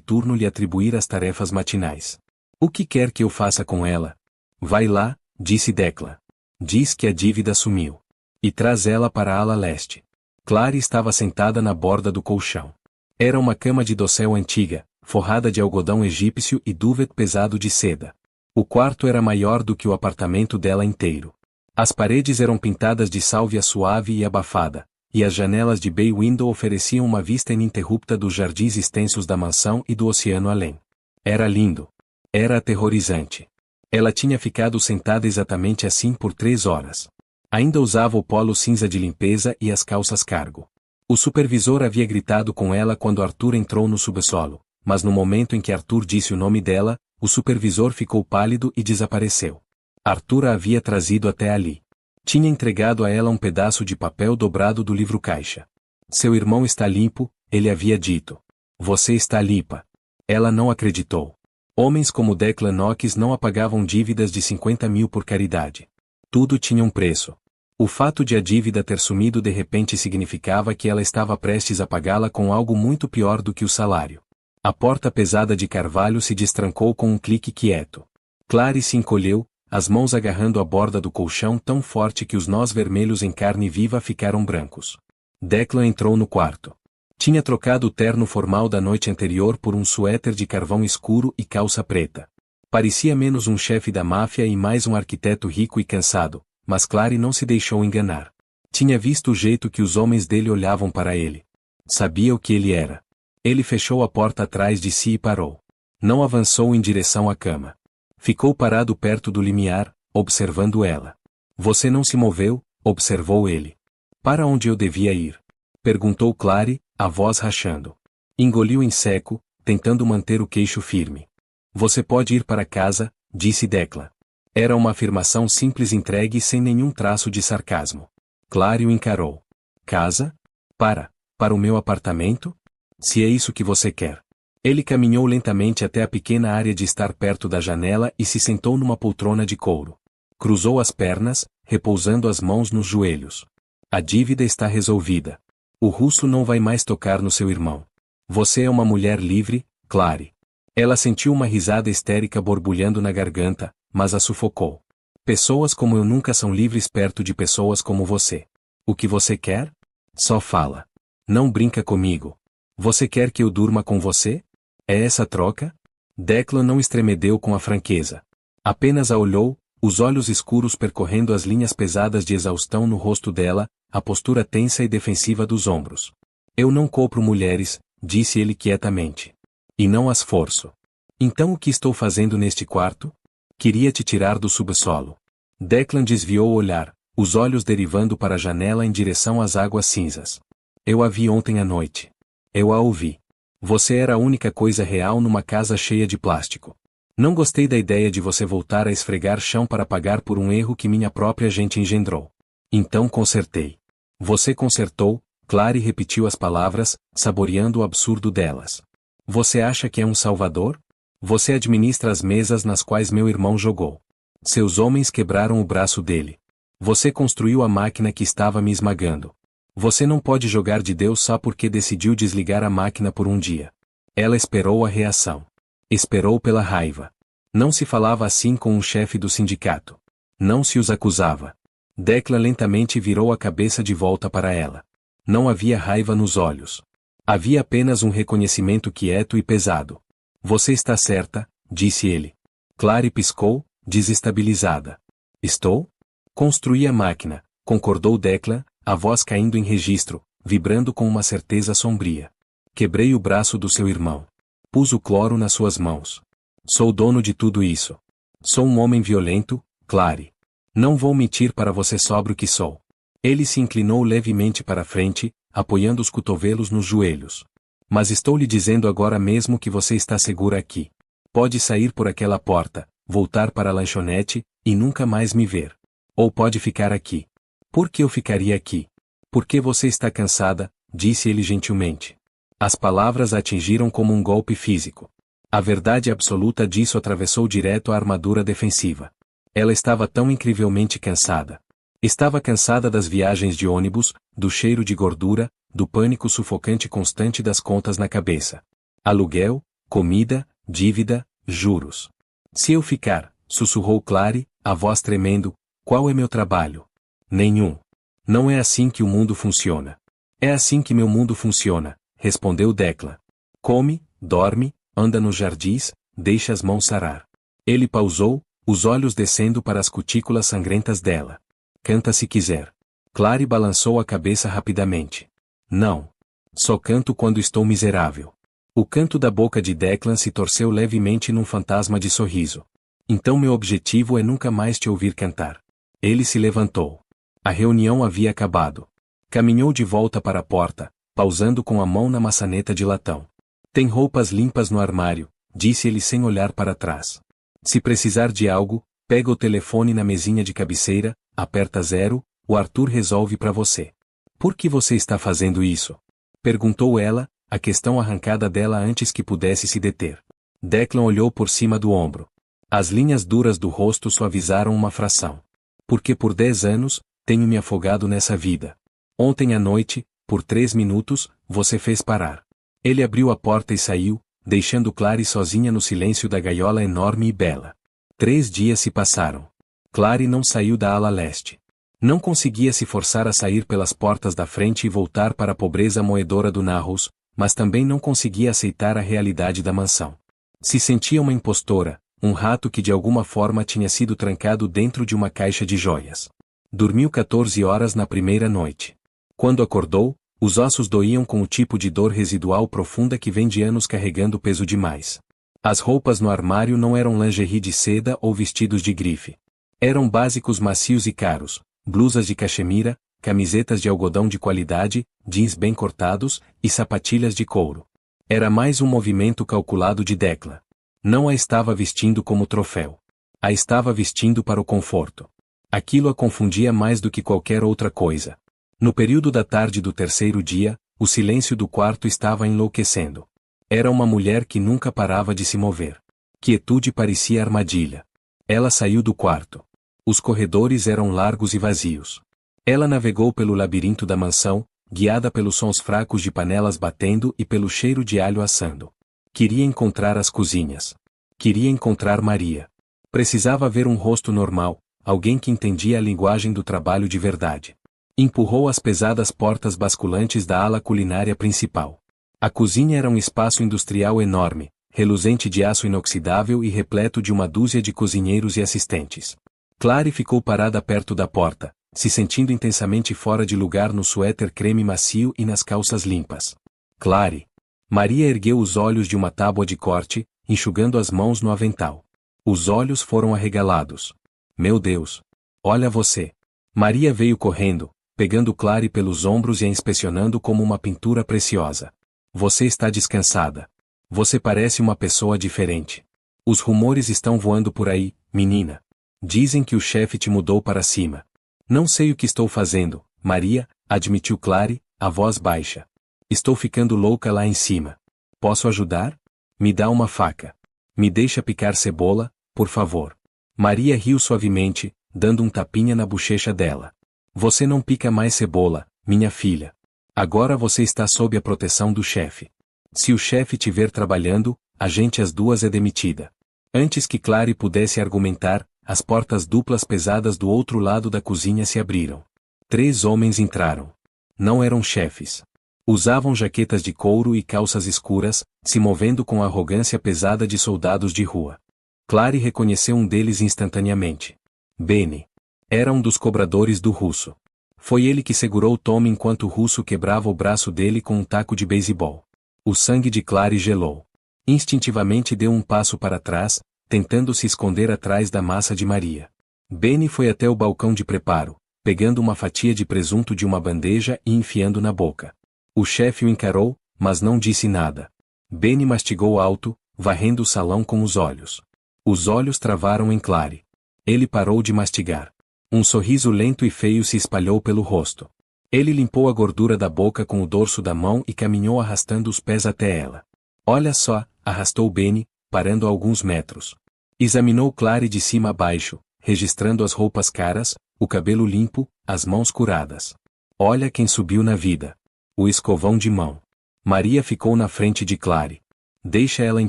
turno lhe atribuir as tarefas matinais. O que quer que eu faça com ela? Vai lá, disse Declan. Diz que a dívida sumiu. E traz ela para a ala leste. Clary estava sentada na borda do colchão. Era uma cama de dossel antiga, forrada de algodão egípcio e duvet pesado de seda. O quarto era maior do que o apartamento dela inteiro. As paredes eram pintadas de sálvia suave e abafada, e as janelas de bay window ofereciam uma vista ininterrupta dos jardins extensos da mansão e do oceano além. Era lindo. Era aterrorizante. Ela tinha ficado sentada exatamente assim por 3 horas. Ainda usava o polo cinza de limpeza e as calças cargo. O supervisor havia gritado com ela quando Arthur entrou no subsolo, mas no momento em que Arthur disse o nome dela, o supervisor ficou pálido e desapareceu. Arthur a havia trazido até ali. Tinha entregado a ela um pedaço de papel dobrado do livro-caixa. Seu irmão está limpo, ele havia dito. Você está limpa. Ela não acreditou. Homens como Declan Knox não apagavam dívidas de 50 mil por caridade. Tudo tinha um preço. O fato de a dívida ter sumido de repente significava que ela estava prestes a pagá-la com algo muito pior do que o salário. A porta pesada de carvalho se destrancou com um clique quieto. Clary se encolheu, as mãos agarrando a borda do colchão tão forte que os nós vermelhos em carne viva ficaram brancos. Declan entrou no quarto. Tinha trocado o terno formal da noite anterior por um suéter de carvão escuro e calça preta. Parecia menos um chefe da máfia e mais um arquiteto rico e cansado, mas Clary não se deixou enganar. Tinha visto o jeito que os homens dele olhavam para ele. Sabia o que ele era. Ele fechou a porta atrás de si e parou. Não avançou em direção à cama. Ficou parado perto do limiar, observando ela. Você não se moveu, observou ele. Para onde eu devia ir? Perguntou Clary, a voz rachando. Engoliu em seco, tentando manter o queixo firme. Você pode ir para casa, disse Declan. Era uma afirmação simples entregue sem nenhum traço de sarcasmo. Clary o encarou. Casa? Para o meu apartamento? Se é isso que você quer. Ele caminhou lentamente até a pequena área de estar perto da janela e se sentou numa poltrona de couro. Cruzou as pernas, repousando as mãos nos joelhos. A dívida está resolvida. O russo não vai mais tocar no seu irmão. Você é uma mulher livre, Clary. Ela sentiu uma risada histérica borbulhando na garganta, mas a sufocou. Pessoas como eu nunca são livres perto de pessoas como você. O que você quer? Só fala. Não brinca comigo. Você quer que eu durma com você? É essa a troca? Declan não estremedeu com a franqueza. Apenas a olhou, os olhos escuros percorrendo as linhas pesadas de exaustão no rosto dela, a postura tensa e defensiva dos ombros. Eu não compro mulheres, disse ele quietamente. E não as forço. Então o que estou fazendo neste quarto? Queria te tirar do subsolo. Declan desviou o olhar, os olhos derivando para a janela em direção às águas cinzas. Eu a vi ontem à noite. Eu a ouvi. Você era a única coisa real numa casa cheia de plástico. Não gostei da ideia de você voltar a esfregar chão para pagar por um erro que minha própria gente engendrou. Então consertei. Você consertou, Clary repetiu as palavras, saboreando o absurdo delas. Você acha que é um salvador? Você administra as mesas nas quais meu irmão jogou. Seus homens quebraram o braço dele. Você construiu a máquina que estava me esmagando. Você não pode jogar de Deus só porque decidiu desligar a máquina por um dia. Ela esperou a reação. Esperou pela raiva. Não se falava assim com um chefe do sindicato. Não se os acusava. Declan lentamente virou a cabeça de volta para ela. Não havia raiva nos olhos. Havia apenas um reconhecimento quieto e pesado. Você está certa, disse ele. Clary piscou, desestabilizada. Estou? Construí a máquina, concordou Declan, a voz caindo em registro, vibrando com uma certeza sombria. Quebrei o braço do seu irmão. Pus o cloro nas suas mãos. Sou dono de tudo isso. Sou um homem violento, Clary. Não vou mentir para você sobre o que sou. Ele se inclinou levemente para frente, apoiando os cotovelos nos joelhos. Mas estou lhe dizendo agora mesmo que você está segura aqui. Pode sair por aquela porta, voltar para a lanchonete, e nunca mais me ver. Ou pode ficar aqui. Por que eu ficaria aqui? Porque você está cansada, disse ele gentilmente. As palavras a atingiram como um golpe físico. A verdade absoluta disso atravessou direto a armadura defensiva. Ela estava tão incrivelmente cansada. Estava cansada das viagens de ônibus, do cheiro de gordura, do pânico sufocante constante das contas na cabeça. Aluguel, comida, dívida, juros. Se eu ficar, sussurrou Clary, a voz tremendo, qual é meu trabalho? Nenhum. Não é assim que o mundo funciona. É assim que meu mundo funciona, respondeu Declan. Come, dorme, anda nos jardins, deixa as mãos sarar. Ele pausou, os olhos descendo para as cutículas sangrentas dela. Canta se quiser. Clary balançou a cabeça rapidamente. Não. Só canto quando estou miserável. O canto da boca de Declan se torceu levemente num fantasma de sorriso. Então meu objetivo é nunca mais te ouvir cantar. Ele se levantou. A reunião havia acabado. Caminhou de volta para a porta, pausando com a mão na maçaneta de latão. Tem roupas limpas no armário, disse ele sem olhar para trás. Se precisar de algo, pega o telefone na mesinha de cabeceira, aperta 0, o Arthur resolve para você. Por que você está fazendo isso? Perguntou ela, a questão arrancada dela antes que pudesse se deter. Declan olhou por cima do ombro. As linhas duras do rosto suavizaram uma fração. Porque por 10 anos, tenho me afogado nessa vida. Ontem à noite, por 3 minutos, você fez parar. Ele abriu a porta e saiu, deixando Clary sozinha no silêncio da gaiola enorme e bela. 3 dias se passaram. Clary não saiu da ala leste. Não conseguia se forçar a sair pelas portas da frente e voltar para a pobreza moedora do Narrows, mas também não conseguia aceitar a realidade da mansão. Se sentia uma impostora, um rato que de alguma forma tinha sido trancado dentro de uma caixa de joias. Dormiu 14 horas na primeira noite. Quando acordou, os ossos doíam com o tipo de dor residual profunda que vem de anos carregando peso demais. As roupas no armário não eram lingerie de seda ou vestidos de grife. Eram básicos macios e caros, blusas de cachemira, camisetas de algodão de qualidade, jeans bem cortados, e sapatilhas de couro. Era mais um movimento calculado de Declan. Não a estava vestindo como troféu. A estava vestindo para o conforto. Aquilo a confundia mais do que qualquer outra coisa. No período da tarde do terceiro dia, o silêncio do quarto estava enlouquecendo. Era uma mulher que nunca parava de se mover. Quietude parecia armadilha. Ela saiu do quarto. Os corredores eram largos e vazios. Ela navegou pelo labirinto da mansão, guiada pelos sons fracos de panelas batendo e pelo cheiro de alho assando. Queria encontrar as cozinhas. Queria encontrar Maria. Precisava ver um rosto normal, alguém que entendia a linguagem do trabalho de verdade. Empurrou as pesadas portas basculantes da ala culinária principal. A cozinha era um espaço industrial enorme, reluzente de aço inoxidável e repleto de uma dúzia de cozinheiros e assistentes. Clary ficou parada perto da porta, se sentindo intensamente fora de lugar no suéter creme macio e nas calças limpas. Clary. Maria ergueu os olhos de uma tábua de corte, enxugando as mãos no avental. Os olhos foram arregalados. Meu Deus! Olha você! Maria veio correndo, pegando Clary pelos ombros e a inspecionando como uma pintura preciosa. Você está descansada. Você parece uma pessoa diferente. Os rumores estão voando por aí, menina. Dizem que o chefe te mudou para cima. Não sei o que estou fazendo, Maria, admitiu Clary, a voz baixa. Estou ficando louca lá em cima. Posso ajudar? Me dá uma faca. Me deixa picar cebola, por favor. Maria riu suavemente, dando um tapinha na bochecha dela. Você não pica mais cebola, minha filha. Agora você está sob a proteção do chefe. Se o chefe te ver trabalhando, a gente às 2 é demitida. Antes que Clary pudesse argumentar, as portas duplas pesadas do outro lado da cozinha se abriram. 3 homens entraram. Não eram chefes. Usavam jaquetas de couro e calças escuras, se movendo com a arrogância pesada de soldados de rua. Clary reconheceu um deles instantaneamente. Benny. Era um dos cobradores do russo. Foi ele que segurou Tom enquanto o russo quebrava o braço dele com um taco de beisebol. O sangue de Clary gelou. Instintivamente deu um passo para trás, tentando se esconder atrás da massa de Maria. Benny foi até o balcão de preparo, pegando uma fatia de presunto de uma bandeja e enfiando na boca. O chefe o encarou, mas não disse nada. Benny mastigou alto, varrendo o salão com os olhos. Os olhos travaram em Clary. Ele parou de mastigar. Um sorriso lento e feio se espalhou pelo rosto. Ele limpou a gordura da boca com o dorso da mão e caminhou arrastando os pés até ela. Olha só, arrastou Benny, parando a alguns metros. Examinou Clary de cima a baixo, registrando as roupas caras, o cabelo limpo, as mãos curadas. Olha quem subiu na vida. O escovão de mão. Maria ficou na frente de Clary. Deixa ela em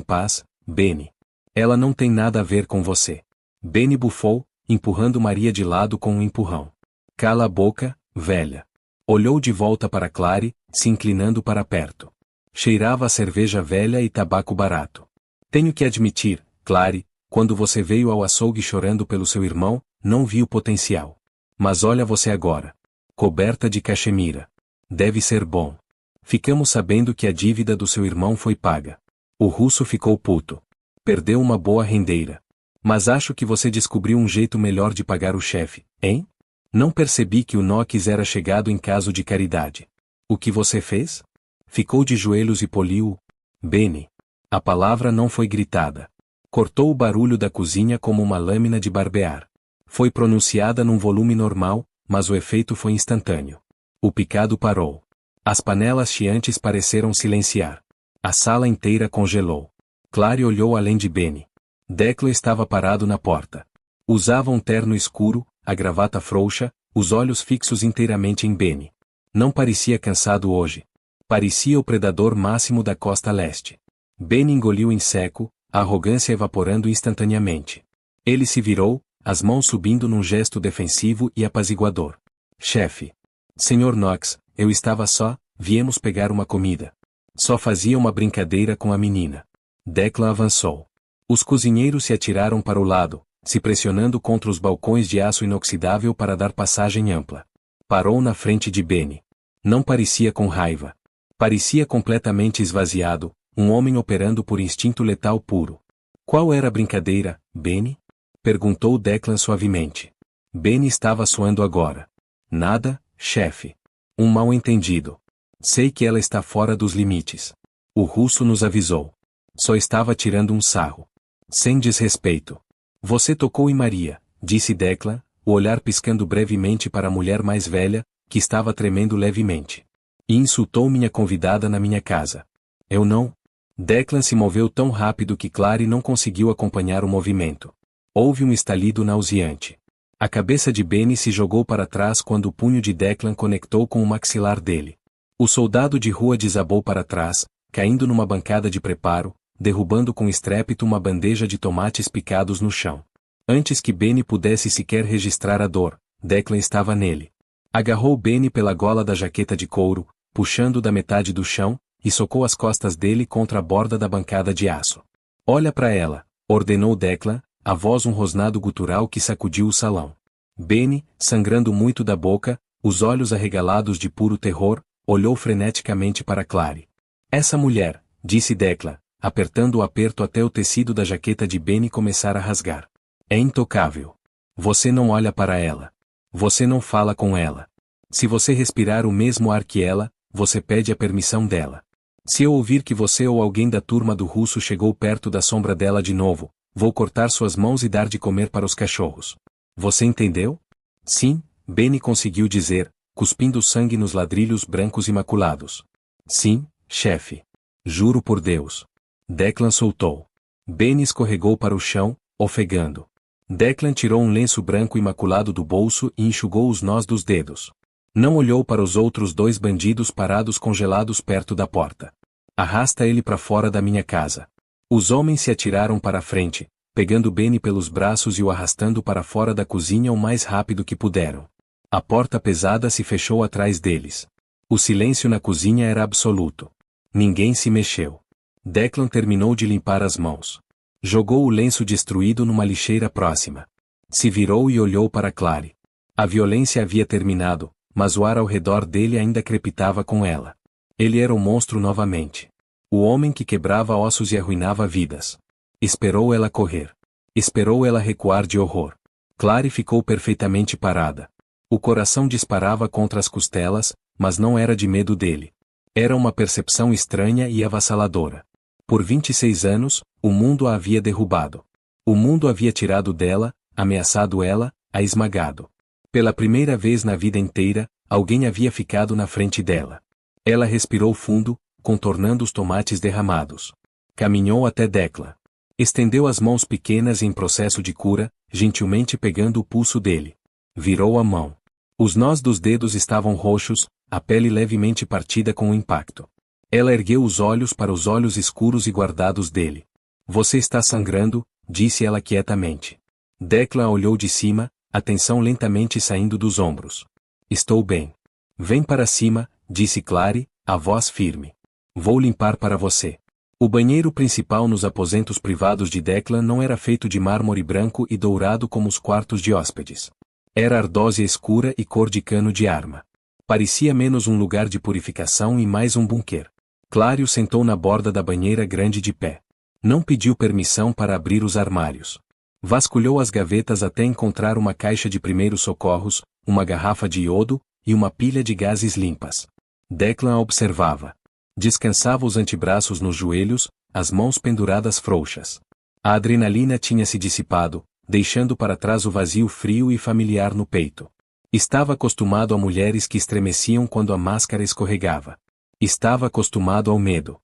paz, Benny. Ela não tem nada a ver com você. Benny bufou, empurrando Maria de lado com um empurrão. Cala a boca, velha. Olhou de volta para Clary, se inclinando para perto. Cheirava a cerveja velha e tabaco barato. Tenho que admitir, Clary, quando você veio ao açougue chorando pelo seu irmão, não vi o potencial. Mas olha você agora. Coberta de cachemira. Deve ser bom. Ficamos sabendo que a dívida do seu irmão foi paga. O russo ficou puto. Perdeu uma boa rendeira. Mas acho que você descobriu um jeito melhor de pagar o chefe, hein? Não percebi que o Knox era chegado em caso de caridade. O que você fez? Ficou de joelhos e poliu-o. Benny. A palavra não foi gritada. Cortou o barulho da cozinha como uma lâmina de barbear. Foi pronunciada num volume normal, mas o efeito foi instantâneo. O picado parou. As panelas chiantes pareceram silenciar. A sala inteira congelou. Clary olhou além de Benny. Declan estava parado na porta. Usava um terno escuro, a gravata frouxa, os olhos fixos inteiramente em Benny. Não parecia cansado hoje. Parecia o predador máximo da costa leste. Benny engoliu em seco, a arrogância evaporando instantaneamente. Ele se virou, as mãos subindo num gesto defensivo e apaziguador. Chefe. Senhor Knox, eu estava só, viemos pegar uma comida. Só fazia uma brincadeira com a menina. Declan avançou. Os cozinheiros se atiraram para o lado, se pressionando contra os balcões de aço inoxidável para dar passagem ampla. Parou na frente de Benny. Não parecia com raiva. Parecia completamente esvaziado, um homem operando por instinto letal puro. Qual era a brincadeira, Benny? Perguntou Declan suavemente. Benny estava suando agora. Nada, chefe. Um mal-entendido. Sei que ela está fora dos limites. O russo nos avisou. Só estava tirando um sarro. Sem desrespeito. Você tocou em Maria, disse Declan, o olhar piscando brevemente para a mulher mais velha, que estava tremendo levemente. E insultou minha convidada na minha casa. Eu não. Declan se moveu tão rápido que Clary não conseguiu acompanhar o movimento. Houve um estalido nauseante. A cabeça de Benny se jogou para trás quando o punho de Declan conectou com o maxilar dele. O soldado de rua desabou para trás, caindo numa bancada de preparo, derrubando com estrépito uma bandeja de tomates picados no chão. Antes que Benny pudesse sequer registrar a dor, Declan estava nele. Agarrou Benny pela gola da jaqueta de couro, puxando da metade do chão, e socou as costas dele contra a borda da bancada de aço. Olha para ela, ordenou Declan, a voz um rosnado gutural que sacudiu o salão. Benny, sangrando muito da boca, os olhos arregalados de puro terror, olhou freneticamente para Clary. Essa mulher, disse Declan, apertando o aperto até o tecido da jaqueta de Benny começar a rasgar. É intocável. Você não olha para ela. Você não fala com ela. Se você respirar o mesmo ar que ela, você pede a permissão dela. Se eu ouvir que você ou alguém da turma do russo chegou perto da sombra dela de novo, vou cortar suas mãos e dar de comer para os cachorros. Você entendeu? Sim, Benny conseguiu dizer, cuspindo sangue nos ladrilhos brancos imaculados. Sim, chefe. Juro por Deus. Declan soltou. Benny escorregou para o chão, ofegando. Declan tirou um lenço branco imaculado do bolso e enxugou os nós dos dedos. Não olhou para os outros dois bandidos parados congelados perto da porta. Arrasta ele para fora da minha casa. Os homens se atiraram para a frente, pegando Benny pelos braços e o arrastando para fora da cozinha o mais rápido que puderam. A porta pesada se fechou atrás deles. O silêncio na cozinha era absoluto. Ninguém se mexeu. Declan terminou de limpar as mãos. Jogou o lenço destruído numa lixeira próxima. Se virou e olhou para Clary. A violência havia terminado, mas o ar ao redor dele ainda crepitava com ela. Ele era o monstro novamente. O homem que quebrava ossos e arruinava vidas. Esperou ela correr. Esperou ela recuar de horror. Clary ficou perfeitamente parada. O coração disparava contra as costelas, mas não era de medo dele. Era uma percepção estranha e avassaladora. Por 26 anos, o mundo a havia derrubado. O mundo havia tirado dela, ameaçado ela, a esmagado. Pela primeira vez na vida inteira, alguém havia ficado na frente dela. Ela respirou fundo, contornando os tomates derramados. Caminhou até Declan. Estendeu as mãos pequenas em processo de cura, gentilmente pegando o pulso dele. Virou a mão. Os nós dos dedos estavam roxos, a pele levemente partida com o impacto. Ela ergueu os olhos para os olhos escuros e guardados dele. Você está sangrando, disse ela quietamente. Declan olhou de cima, a tensão lentamente saindo dos ombros. Estou bem. Vem para cima, disse Clary, a voz firme. Vou limpar para você. O banheiro principal nos aposentos privados de Declan não era feito de mármore branco e dourado como os quartos de hóspedes. Era ardósia escura e cor de cano de arma. Parecia menos um lugar de purificação e mais um bunker. Clary o sentou na borda da banheira grande de pé. Não pediu permissão para abrir os armários. Vasculhou as gavetas até encontrar uma caixa de primeiros socorros, uma garrafa de iodo, e uma pilha de gases limpas. Declan a observava. Descansava os antebraços nos joelhos, as mãos penduradas frouxas. A adrenalina tinha se dissipado, deixando para trás o vazio frio e familiar no peito. Estava acostumado a mulheres que estremeciam quando a máscara escorregava. Estava acostumado ao medo.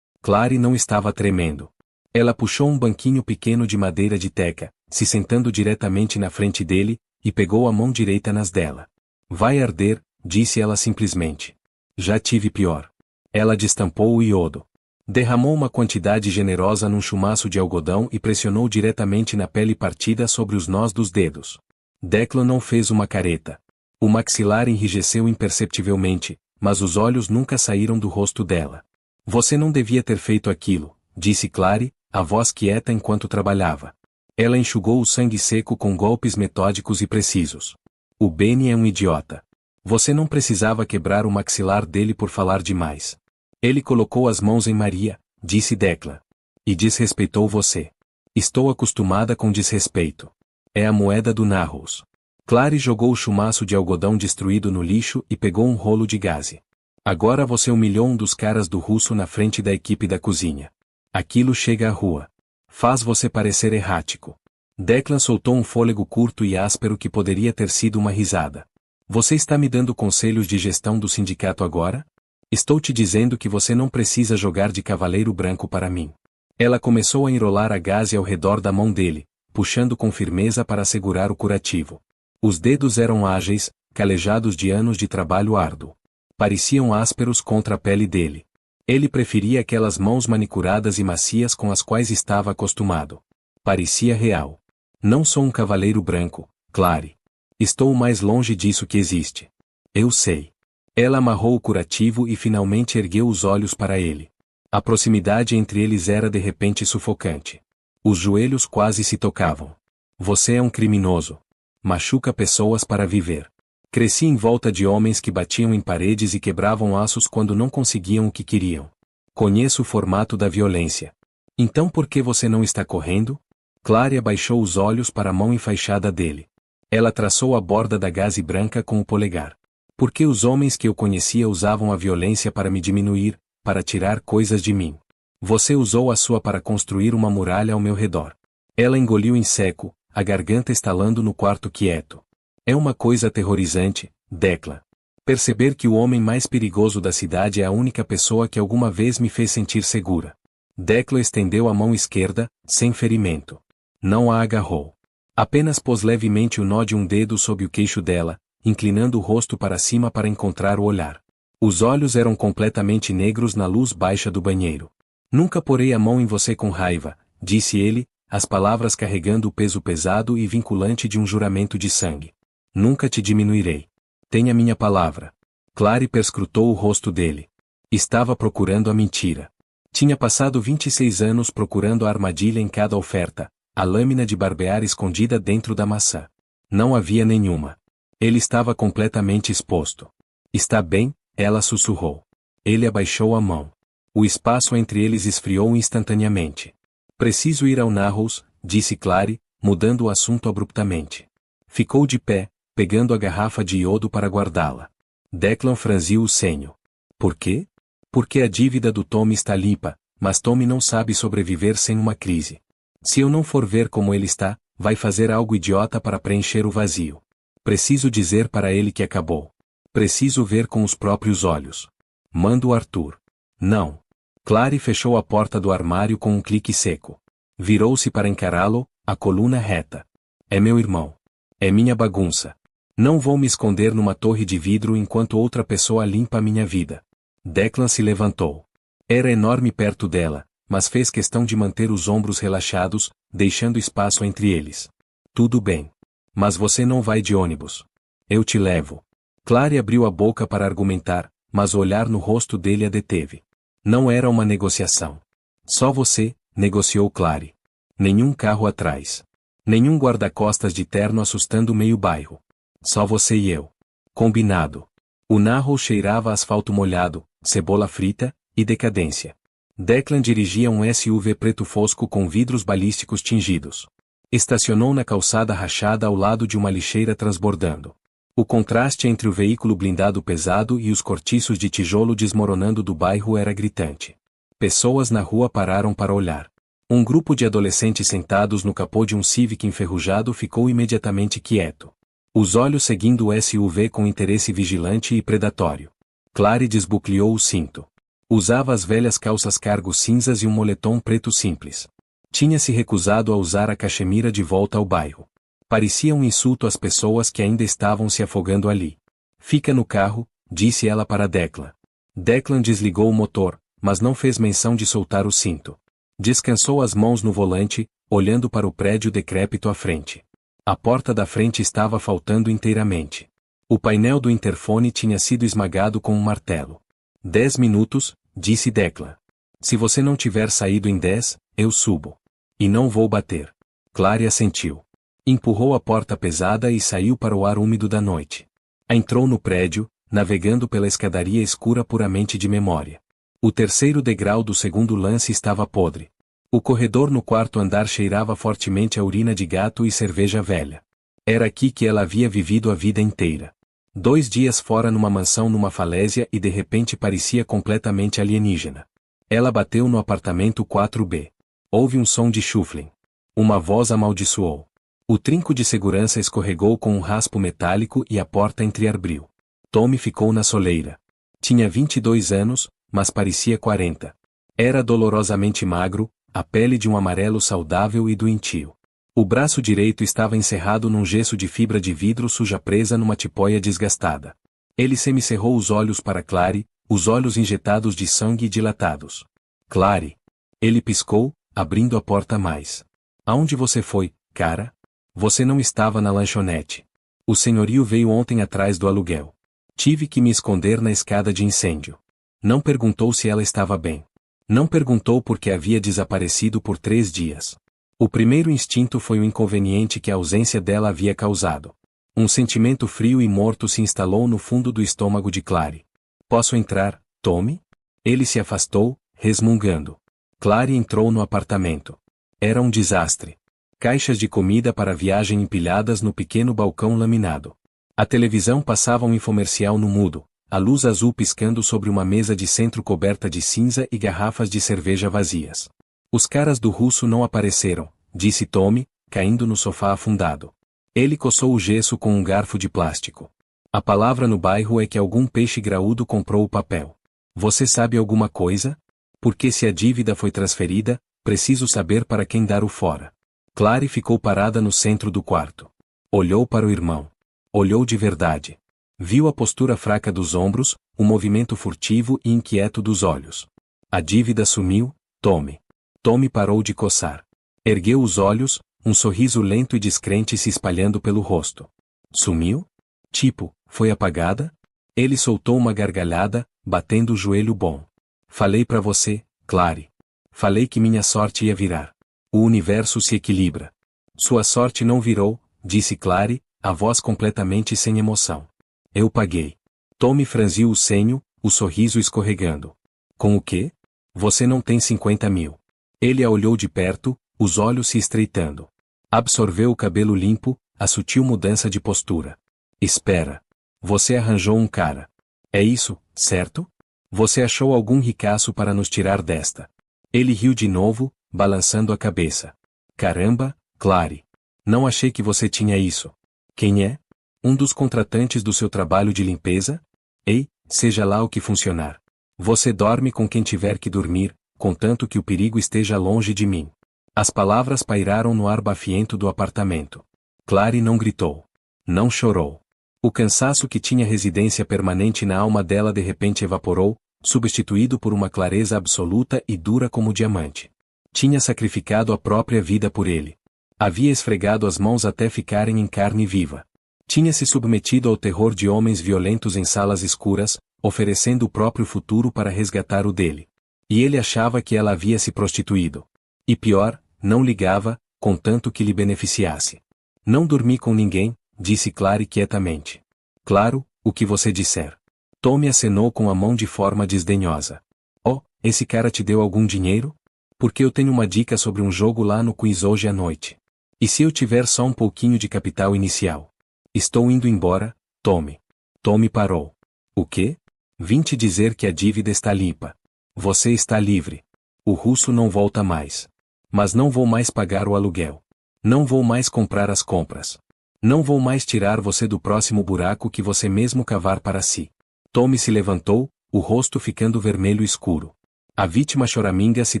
Clary não estava tremendo. Ela puxou um banquinho pequeno de madeira de teca, se sentando diretamente na frente dele, e pegou a mão direita nas dela. Vai arder, disse ela simplesmente. Já tive pior. Ela destampou o iodo. Derramou uma quantidade generosa num chumaço de algodão e pressionou diretamente na pele partida sobre os nós dos dedos. Declan não fez uma careta. O maxilar enrijeceu imperceptivelmente, mas os olhos nunca saíram do rosto dela. Você não devia ter feito aquilo, disse Clary, a voz quieta enquanto trabalhava. Ela enxugou o sangue seco com golpes metódicos e precisos. O Benny é um idiota. Você não precisava quebrar o maxilar dele por falar demais. Ele colocou as mãos em Maria, disse Declan. E desrespeitou você. Estou acostumada com desrespeito. É a moeda do Narrows. Clary jogou o chumaço de algodão destruído no lixo e pegou um rolo de gaze. Agora você humilhou um dos caras do russo na frente da equipe da cozinha. Aquilo chega à rua. Faz você parecer errático. Declan soltou um fôlego curto e áspero que poderia ter sido uma risada. Você está me dando conselhos de gestão do sindicato agora? Estou te dizendo que você não precisa jogar de cavaleiro branco para mim. Ela começou a enrolar a gaze ao redor da mão dele, puxando com firmeza para segurar o curativo. Os dedos eram ágeis, calejados de anos de trabalho árduo. Pareciam ásperos contra a pele dele. Ele preferia aquelas mãos manicuradas e macias com as quais estava acostumado. Parecia real. Não sou um cavaleiro branco, Clary. Estou o mais longe disso que existe. Eu sei. Ela amarrou o curativo e finalmente ergueu os olhos para ele. A proximidade entre eles era de repente sufocante. Os joelhos quase se tocavam. Você é um criminoso. Machuca pessoas para viver. Cresci em volta de homens que batiam em paredes e quebravam aços quando não conseguiam o que queriam. Conheço o formato da violência. Então por que você não está correndo? Clary abaixou os olhos para a mão enfaixada dele. Ela traçou a borda da gaze branca com o polegar. Porque os homens que eu conhecia usavam a violência para me diminuir, para tirar coisas de mim. Você usou a sua para construir uma muralha ao meu redor. Ela engoliu em seco, a garganta estalando no quarto quieto. É uma coisa aterrorizante, Declan. Perceber que o homem mais perigoso da cidade é a única pessoa que alguma vez me fez sentir segura. Declan estendeu a mão esquerda, sem ferimento. Não a agarrou. Apenas pôs levemente o nó de um dedo sob o queixo dela, inclinando o rosto para cima para encontrar o olhar. Os olhos eram completamente negros na luz baixa do banheiro. Nunca porei a mão em você com raiva, disse ele, as palavras carregando o peso pesado e vinculante de um juramento de sangue. Nunca te diminuirei. Tenha minha palavra. Clary perscrutou o rosto dele. Estava procurando a mentira. Tinha passado 26 anos procurando a armadilha em cada oferta, a lâmina de barbear escondida dentro da maçã. Não havia nenhuma. Ele estava completamente exposto. Está bem, ela sussurrou. Ele abaixou a mão. O espaço entre eles esfriou instantaneamente. Preciso ir ao Narrows, disse Clary, mudando o assunto abruptamente. Ficou de pé, pegando a garrafa de iodo para guardá-la. Declan franziu o senho. Por quê? Porque a dívida do Tommy está limpa, mas Tommy não sabe sobreviver sem uma crise. Se eu não for ver como ele está, vai fazer algo idiota para preencher o vazio. Preciso dizer para ele que acabou. Preciso ver com os próprios olhos. Mando Arthur. Não. Clary fechou a porta do armário com um clique seco. Virou-se para encará-lo, a coluna reta. É meu irmão. É minha bagunça. Não vou me esconder numa torre de vidro enquanto outra pessoa limpa a minha vida. Declan se levantou. Era enorme perto dela, mas fez questão de manter os ombros relaxados, deixando espaço entre eles. Tudo bem. Mas você não vai de ônibus. Eu te levo. Clary abriu a boca para argumentar, mas o olhar no rosto dele a deteve. Não era uma negociação. Só você, negociou Clary. Nenhum carro atrás. Nenhum guarda-costas de terno assustando meio bairro. Só você e eu. Combinado. O Narrow cheirava a asfalto molhado, cebola frita e decadência. Declan dirigia um SUV preto fosco com vidros balísticos tingidos. Estacionou na calçada rachada ao lado de uma lixeira transbordando. O contraste entre o veículo blindado pesado e os cortiços de tijolo desmoronando do bairro era gritante. Pessoas na rua pararam para olhar. Um grupo de adolescentes sentados no capô de um Civic enferrujado ficou imediatamente quieto. Os olhos seguindo o SUV com interesse vigilante e predatório. Clary desbucleou o cinto. Usava as velhas calças cargo cinzas e um moletom preto simples. Tinha se recusado a usar a cachemira de volta ao bairro. Parecia um insulto às pessoas que ainda estavam se afogando ali. Fica no carro, disse ela para Declan. Declan desligou o motor, mas não fez menção de soltar o cinto. Descansou as mãos no volante, olhando para o prédio decrépito à frente. A porta da frente estava faltando inteiramente. O painel do interfone tinha sido esmagado com um martelo. 10 minutos, disse Declan. Se você não tiver saído em 10, eu subo. E não vou bater. Clary assentiu. Empurrou a porta pesada e saiu para o ar úmido da noite. Entrou no prédio, navegando pela escadaria escura puramente de memória. O terceiro degrau do segundo lance estava podre. O corredor no quarto andar cheirava fortemente a urina de gato e cerveja velha. Era aqui que ela havia vivido a vida inteira. 2 dias fora numa mansão numa falésia e de repente parecia completamente alienígena. Ela bateu no apartamento 4B. Houve um som de shuffling. Uma voz amaldiçoou. O trinco de segurança escorregou com um raspo metálico e a porta entreabriu. Tommy ficou na soleira. Tinha 22 anos, mas parecia 40. Era dolorosamente magro, a pele de um amarelo saudável e doentio. O braço direito estava encerrado num gesso de fibra de vidro suja presa numa tipóia desgastada. Ele semicerrou os olhos para Clary, os olhos injetados de sangue e dilatados. Clary. Ele piscou, abrindo a porta mais. Aonde você foi, cara? Você não estava na lanchonete. O senhorio veio ontem atrás do aluguel. Tive que me esconder na escada de incêndio. Não perguntou se ela estava bem. Não perguntou por que havia desaparecido por 3 dias. O primeiro instinto foi o inconveniente que a ausência dela havia causado. Um sentimento frio e morto se instalou no fundo do estômago de Clary. Posso entrar, Tommy? Ele se afastou, resmungando. Clary entrou no apartamento. Era um desastre. Caixas de comida para viagem empilhadas no pequeno balcão laminado. A televisão passava um infomercial no mudo, a luz azul piscando sobre uma mesa de centro coberta de cinza e garrafas de cerveja vazias. Os caras do russo não apareceram, disse Tommy, caindo no sofá afundado. Ele coçou o gesso com um garfo de plástico. A palavra no bairro é que algum peixe graúdo comprou o papel. Você sabe alguma coisa? Porque se a dívida foi transferida, preciso saber para quem dar o fora. Clary ficou parada no centro do quarto. Olhou para o irmão. Olhou de verdade. Viu a postura fraca dos ombros, o movimento furtivo e inquieto dos olhos. A dívida sumiu, Tommy. Tommy parou de coçar. Ergueu os olhos, um sorriso lento e descrente se espalhando pelo rosto. Sumiu? Tipo, foi apagada? Ele soltou uma gargalhada, batendo o joelho bom. Falei pra você, Clary. Falei que minha sorte ia virar. O universo se equilibra. Sua sorte não virou, disse Clary, a voz completamente sem emoção. Eu paguei. Tommy franziu o senho, o sorriso escorregando. Com o quê? Você não tem 50 mil. Ele a olhou de perto, os olhos se estreitando. Absorveu o cabelo limpo, a sutil mudança de postura. Espera. Você arranjou um cara. É isso, certo? Você achou algum ricaço para nos tirar desta. Ele riu de novo, balançando a cabeça. Caramba, Clary. Não achei que você tinha isso. Quem é? Um dos contratantes do seu trabalho de limpeza? Ei, seja lá o que funcionar. Você dorme com quem tiver que dormir, contanto que o perigo esteja longe de mim. As palavras pairaram no ar bafiento do apartamento. Clary não gritou. Não chorou. O cansaço que tinha residência permanente na alma dela de repente evaporou, substituído por uma clareza absoluta e dura como diamante. Tinha sacrificado a própria vida por ele. Havia esfregado as mãos até ficarem em carne viva. Tinha se submetido ao terror de homens violentos em salas escuras, oferecendo o próprio futuro para resgatar o dele. E ele achava que ela havia se prostituído. E pior, não ligava, contanto que lhe beneficiasse. Não dormi com ninguém, disse Clary quietamente. Claro, o que você disser. Tommy acenou com a mão de forma desdenhosa. Oh, esse cara te deu algum dinheiro? Porque eu tenho uma dica sobre um jogo lá no quiz hoje à noite. E se eu tiver só um pouquinho de capital inicial? Estou indo embora, Tommy. Tommy parou. O quê? Vim te dizer que a dívida está limpa. Você está livre. O russo não volta mais. Mas não vou mais pagar o aluguel. Não vou mais comprar as compras. Não vou mais tirar você do próximo buraco que você mesmo cavar para si. Tommy se levantou, o rosto ficando vermelho escuro. A vítima choraminga se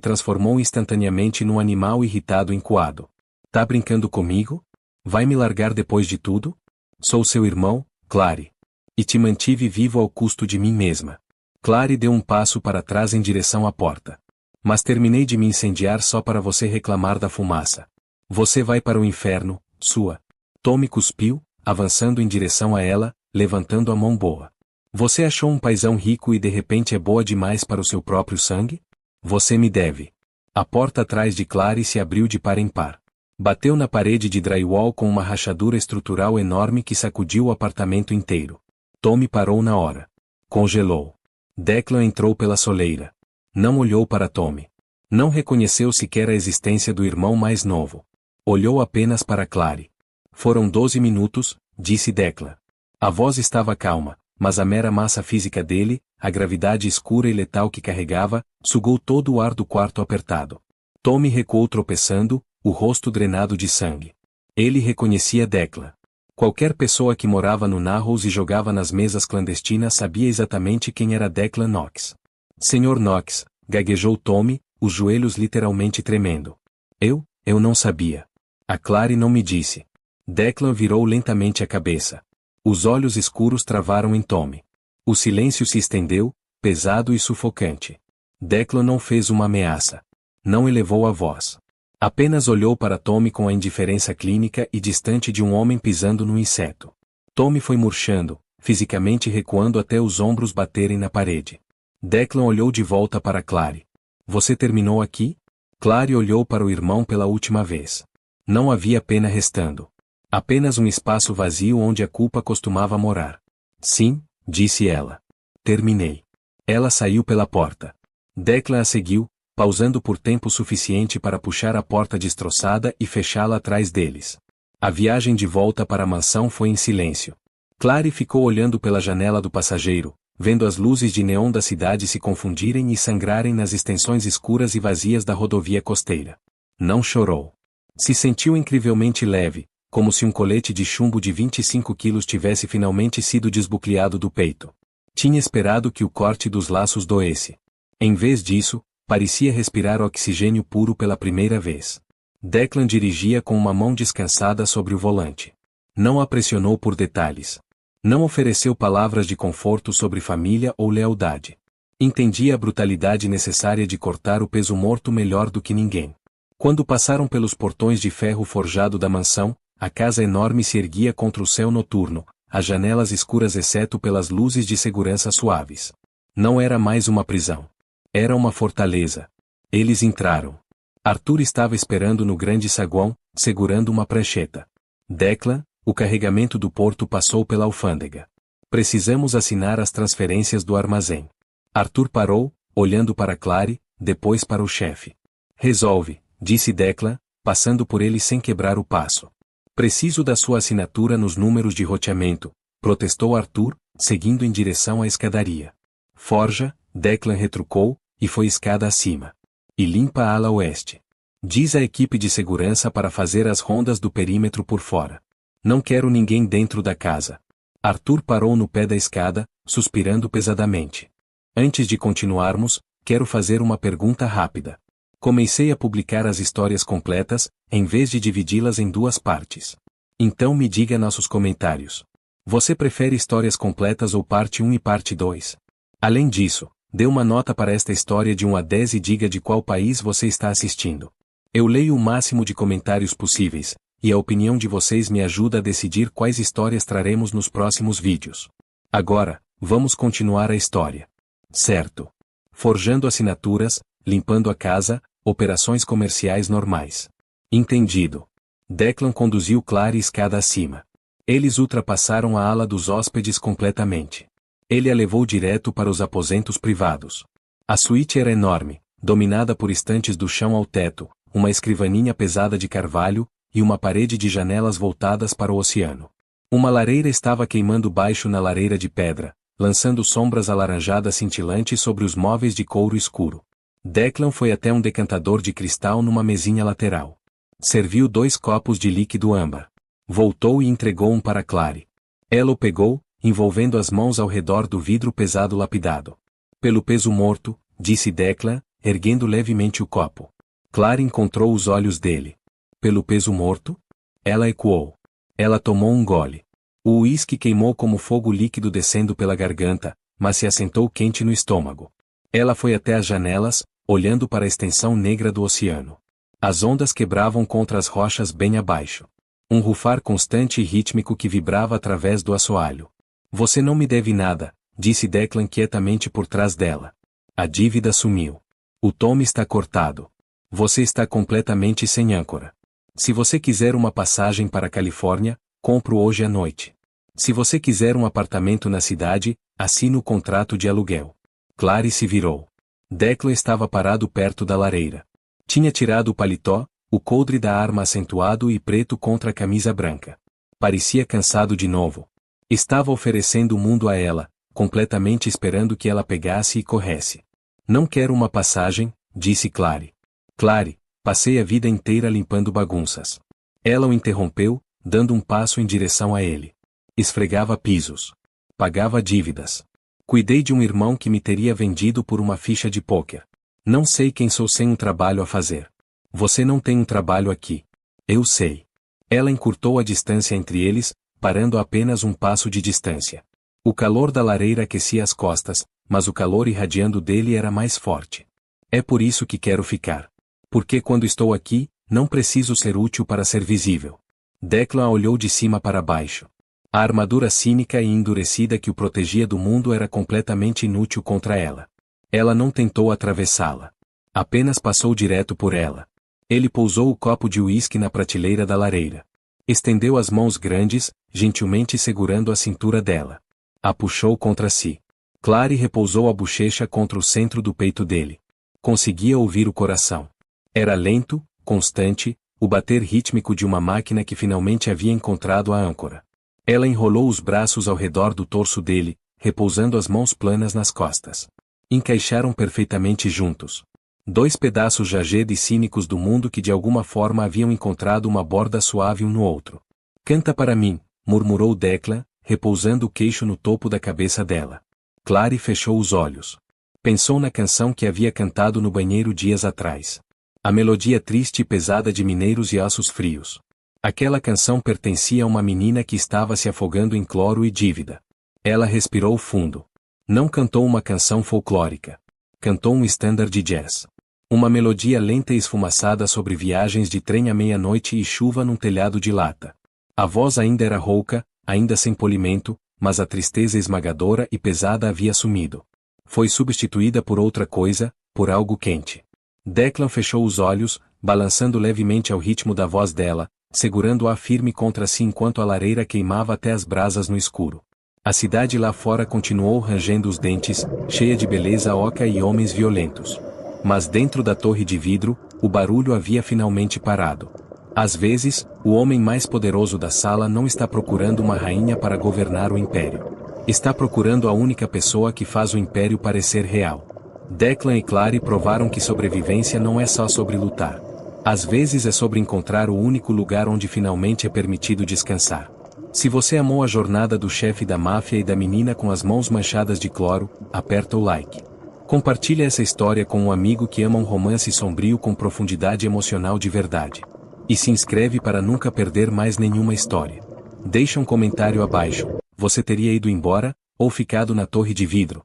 transformou instantaneamente num animal irritado encoado. Tá brincando comigo? Vai me largar depois de tudo? Sou seu irmão, Clary. E te mantive vivo ao custo de mim mesma. Clary deu um passo para trás em direção à porta. Mas terminei de me incendiar só para você reclamar da fumaça. Você vai para o inferno, sua. Tommy cuspiu, avançando em direção a ela, levantando a mão boa. Você achou um paizão rico e de repente é boa demais para o seu próprio sangue? Você me deve. A porta atrás de Clary se abriu de par em par. Bateu na parede de drywall com uma rachadura estrutural enorme que sacudiu o apartamento inteiro. Tommy parou na hora. Congelou. Declan entrou pela soleira. Não olhou para Tommy. Não reconheceu sequer a existência do irmão mais novo. Olhou apenas para Clary. Foram 12 minutos, disse Declan. A voz estava calma, mas a mera massa física dele, a gravidade escura e letal que carregava, sugou todo o ar do quarto apertado. Tommy recuou tropeçando, o rosto drenado de sangue. Ele reconhecia Declan. Qualquer pessoa que morava no Narrows e jogava nas mesas clandestinas sabia exatamente quem era Declan Knox. Senhor Knox, gaguejou Tommy, os joelhos literalmente tremendo. Eu não sabia. A Clary não me disse. Declan virou lentamente a cabeça. Os olhos escuros travaram em Tommy. O silêncio se estendeu, pesado e sufocante. Declan não fez uma ameaça. Não elevou a voz. Apenas olhou para Tommy com a indiferença clínica e distante de um homem pisando no inseto. Tommy foi murchando, fisicamente recuando até os ombros baterem na parede. Declan olhou de volta para Clary. Você terminou aqui? Clary olhou para o irmão pela última vez. Não havia pena restando. Apenas um espaço vazio onde a culpa costumava morar. Sim, disse ela. Terminei. Ela saiu pela porta. Declan a seguiu, pausando por tempo suficiente para puxar a porta destroçada e fechá-la atrás deles. A viagem de volta para a mansão foi em silêncio. Clary ficou olhando pela janela do passageiro, vendo as luzes de neon da cidade se confundirem e sangrarem nas extensões escuras e vazias da rodovia costeira. Não chorou. Se sentiu incrivelmente leve, como se um colete de chumbo de 25 quilos tivesse finalmente sido desbucleado do peito. Tinha esperado que o corte dos laços doesse. Em vez disso, parecia respirar oxigênio puro pela primeira vez. Declan dirigia com uma mão descansada sobre o volante. Não a pressionou por detalhes. Não ofereceu palavras de conforto sobre família ou lealdade. Entendia a brutalidade necessária de cortar o peso morto melhor do que ninguém. Quando passaram pelos portões de ferro forjado da mansão, a casa enorme se erguia contra o céu noturno, as janelas escuras exceto pelas luzes de segurança suaves. Não era mais uma prisão. Era uma fortaleza. Eles entraram. Arthur estava esperando no grande saguão, segurando uma prancheta. Declan, o carregamento do porto passou pela alfândega. Precisamos assinar as transferências do armazém. Arthur parou, olhando para Clary, depois para o chefe. Resolve, disse Declan, passando por ele sem quebrar o passo. Preciso da sua assinatura nos números de roteamento, protestou Arthur, seguindo em direção à escadaria. Forja, Declan retrucou, e foi escada acima. E limpa a ala oeste. Diz à equipe de segurança para fazer as rondas do perímetro por fora. Não quero ninguém dentro da casa. Arthur parou no pé da escada, suspirando pesadamente. Antes de continuarmos, quero fazer uma pergunta rápida. Comecei a publicar as histórias completas, em vez de dividi-las em duas partes. Então me diga nossos comentários. Você prefere histórias completas ou parte 1 e parte 2? Além disso, dê uma nota para esta história de 1 a 10 e diga de qual país você está assistindo. Eu leio o máximo de comentários possíveis, e a opinião de vocês me ajuda a decidir quais histórias traremos nos próximos vídeos. Agora, vamos continuar a história. Certo. Forjando assinaturas, limpando a casa, operações comerciais normais. Entendido. Declan conduziu Clary escada acima. Eles ultrapassaram a ala dos hóspedes completamente. Ele a levou direto para os aposentos privados. A suíte era enorme, dominada por estantes do chão ao teto, uma escrivaninha pesada de carvalho, e uma parede de janelas voltadas para o oceano. Uma lareira estava queimando baixo na lareira de pedra, lançando sombras alaranjadas cintilantes sobre os móveis de couro escuro. Declan foi até um decantador de cristal numa mesinha lateral. Serviu 2 copos de líquido âmbar. Voltou e entregou um para Clary. Ela o pegou, envolvendo as mãos ao redor do vidro pesado lapidado. Pelo peso morto, disse Declan, erguendo levemente o copo. Clary encontrou os olhos dele. Pelo peso morto? Ela ecoou. Ela tomou um gole. O uísque queimou como fogo líquido descendo pela garganta, mas se assentou quente no estômago. Ela foi até as janelas, olhando para a extensão negra do oceano. As ondas quebravam contra as rochas bem abaixo. Um rufar constante e rítmico que vibrava através do assoalho. Você não me deve nada, disse Declan quietamente por trás dela. A dívida sumiu. O tom está cortado. Você está completamente sem âncora. Se você quiser uma passagem para a Califórnia, compro hoje à noite. Se você quiser um apartamento na cidade, assino o contrato de aluguel. Clary se virou. Declan estava parado perto da lareira. Tinha tirado o paletó, o coldre da arma acentuado e preto contra a camisa branca. Parecia cansado de novo. Estava oferecendo o mundo a ela, completamente esperando que ela pegasse e corresse. Não quero uma passagem, disse Clary. Clary, passei a vida inteira limpando bagunças. Ela o interrompeu, dando um passo em direção a ele. Esfregava pisos. Pagava dívidas. Cuidei de um irmão que me teria vendido por uma ficha de pôquer. Não sei quem sou sem um trabalho a fazer. Você não tem um trabalho aqui. Eu sei. Ela encurtou a distância entre eles, parando a apenas um passo de distância. O calor da lareira aquecia as costas, mas o calor irradiando dele era mais forte. É por isso que quero ficar. Porque quando estou aqui, não preciso ser útil para ser visível. Declan olhou de cima para baixo. A armadura cínica e endurecida que o protegia do mundo era completamente inútil contra ela. Ela não tentou atravessá-la. Apenas passou direto por ela. Ele pousou o copo de uísque na prateleira da lareira. Estendeu as mãos grandes, gentilmente segurando a cintura dela. A puxou contra si. Clary repousou a bochecha contra o centro do peito dele. Conseguia ouvir o coração. Era lento, constante, o bater rítmico de uma máquina que finalmente havia encontrado a âncora. Ela enrolou os braços ao redor do torso dele, repousando as mãos planas nas costas. Encaixaram perfeitamente juntos. 2 pedaços jaged e cínicos do mundo que de alguma forma haviam encontrado uma borda suave um no outro. Canta para mim, murmurou Declan, repousando o queixo no topo da cabeça dela. Clary fechou os olhos. Pensou na canção que havia cantado no banheiro dias atrás. A melodia triste e pesada de mineiros e ossos frios. Aquela canção pertencia a uma menina que estava se afogando em cloro e dívida. Ela respirou fundo. Não cantou uma canção folclórica. Cantou um standard de jazz. Uma melodia lenta e esfumaçada sobre viagens de trem à meia-noite e chuva num telhado de lata. A voz ainda era rouca, ainda sem polimento, mas a tristeza esmagadora e pesada havia sumido. Foi substituída por outra coisa, por algo quente. Declan fechou os olhos, balançando levemente ao ritmo da voz dela, segurando-a firme contra si enquanto a lareira queimava até as brasas no escuro. A cidade lá fora continuou rangendo os dentes, cheia de beleza oca e homens violentos. Mas dentro da torre de vidro, o barulho havia finalmente parado. Às vezes, o homem mais poderoso da sala não está procurando uma rainha para governar o império. Está procurando a única pessoa que faz o império parecer real. Declan e Clary provaram que sobrevivência não é só sobre lutar. Às vezes é sobre encontrar o único lugar onde finalmente é permitido descansar. Se você amou a jornada do chefe da máfia e da menina com as mãos manchadas de cloro, aperta o like. Compartilhe essa história com um amigo que ama um romance sombrio com profundidade emocional de verdade. E se inscreve para nunca perder mais nenhuma história. Deixa um comentário abaixo. Você teria ido embora, ou ficado na torre de vidro?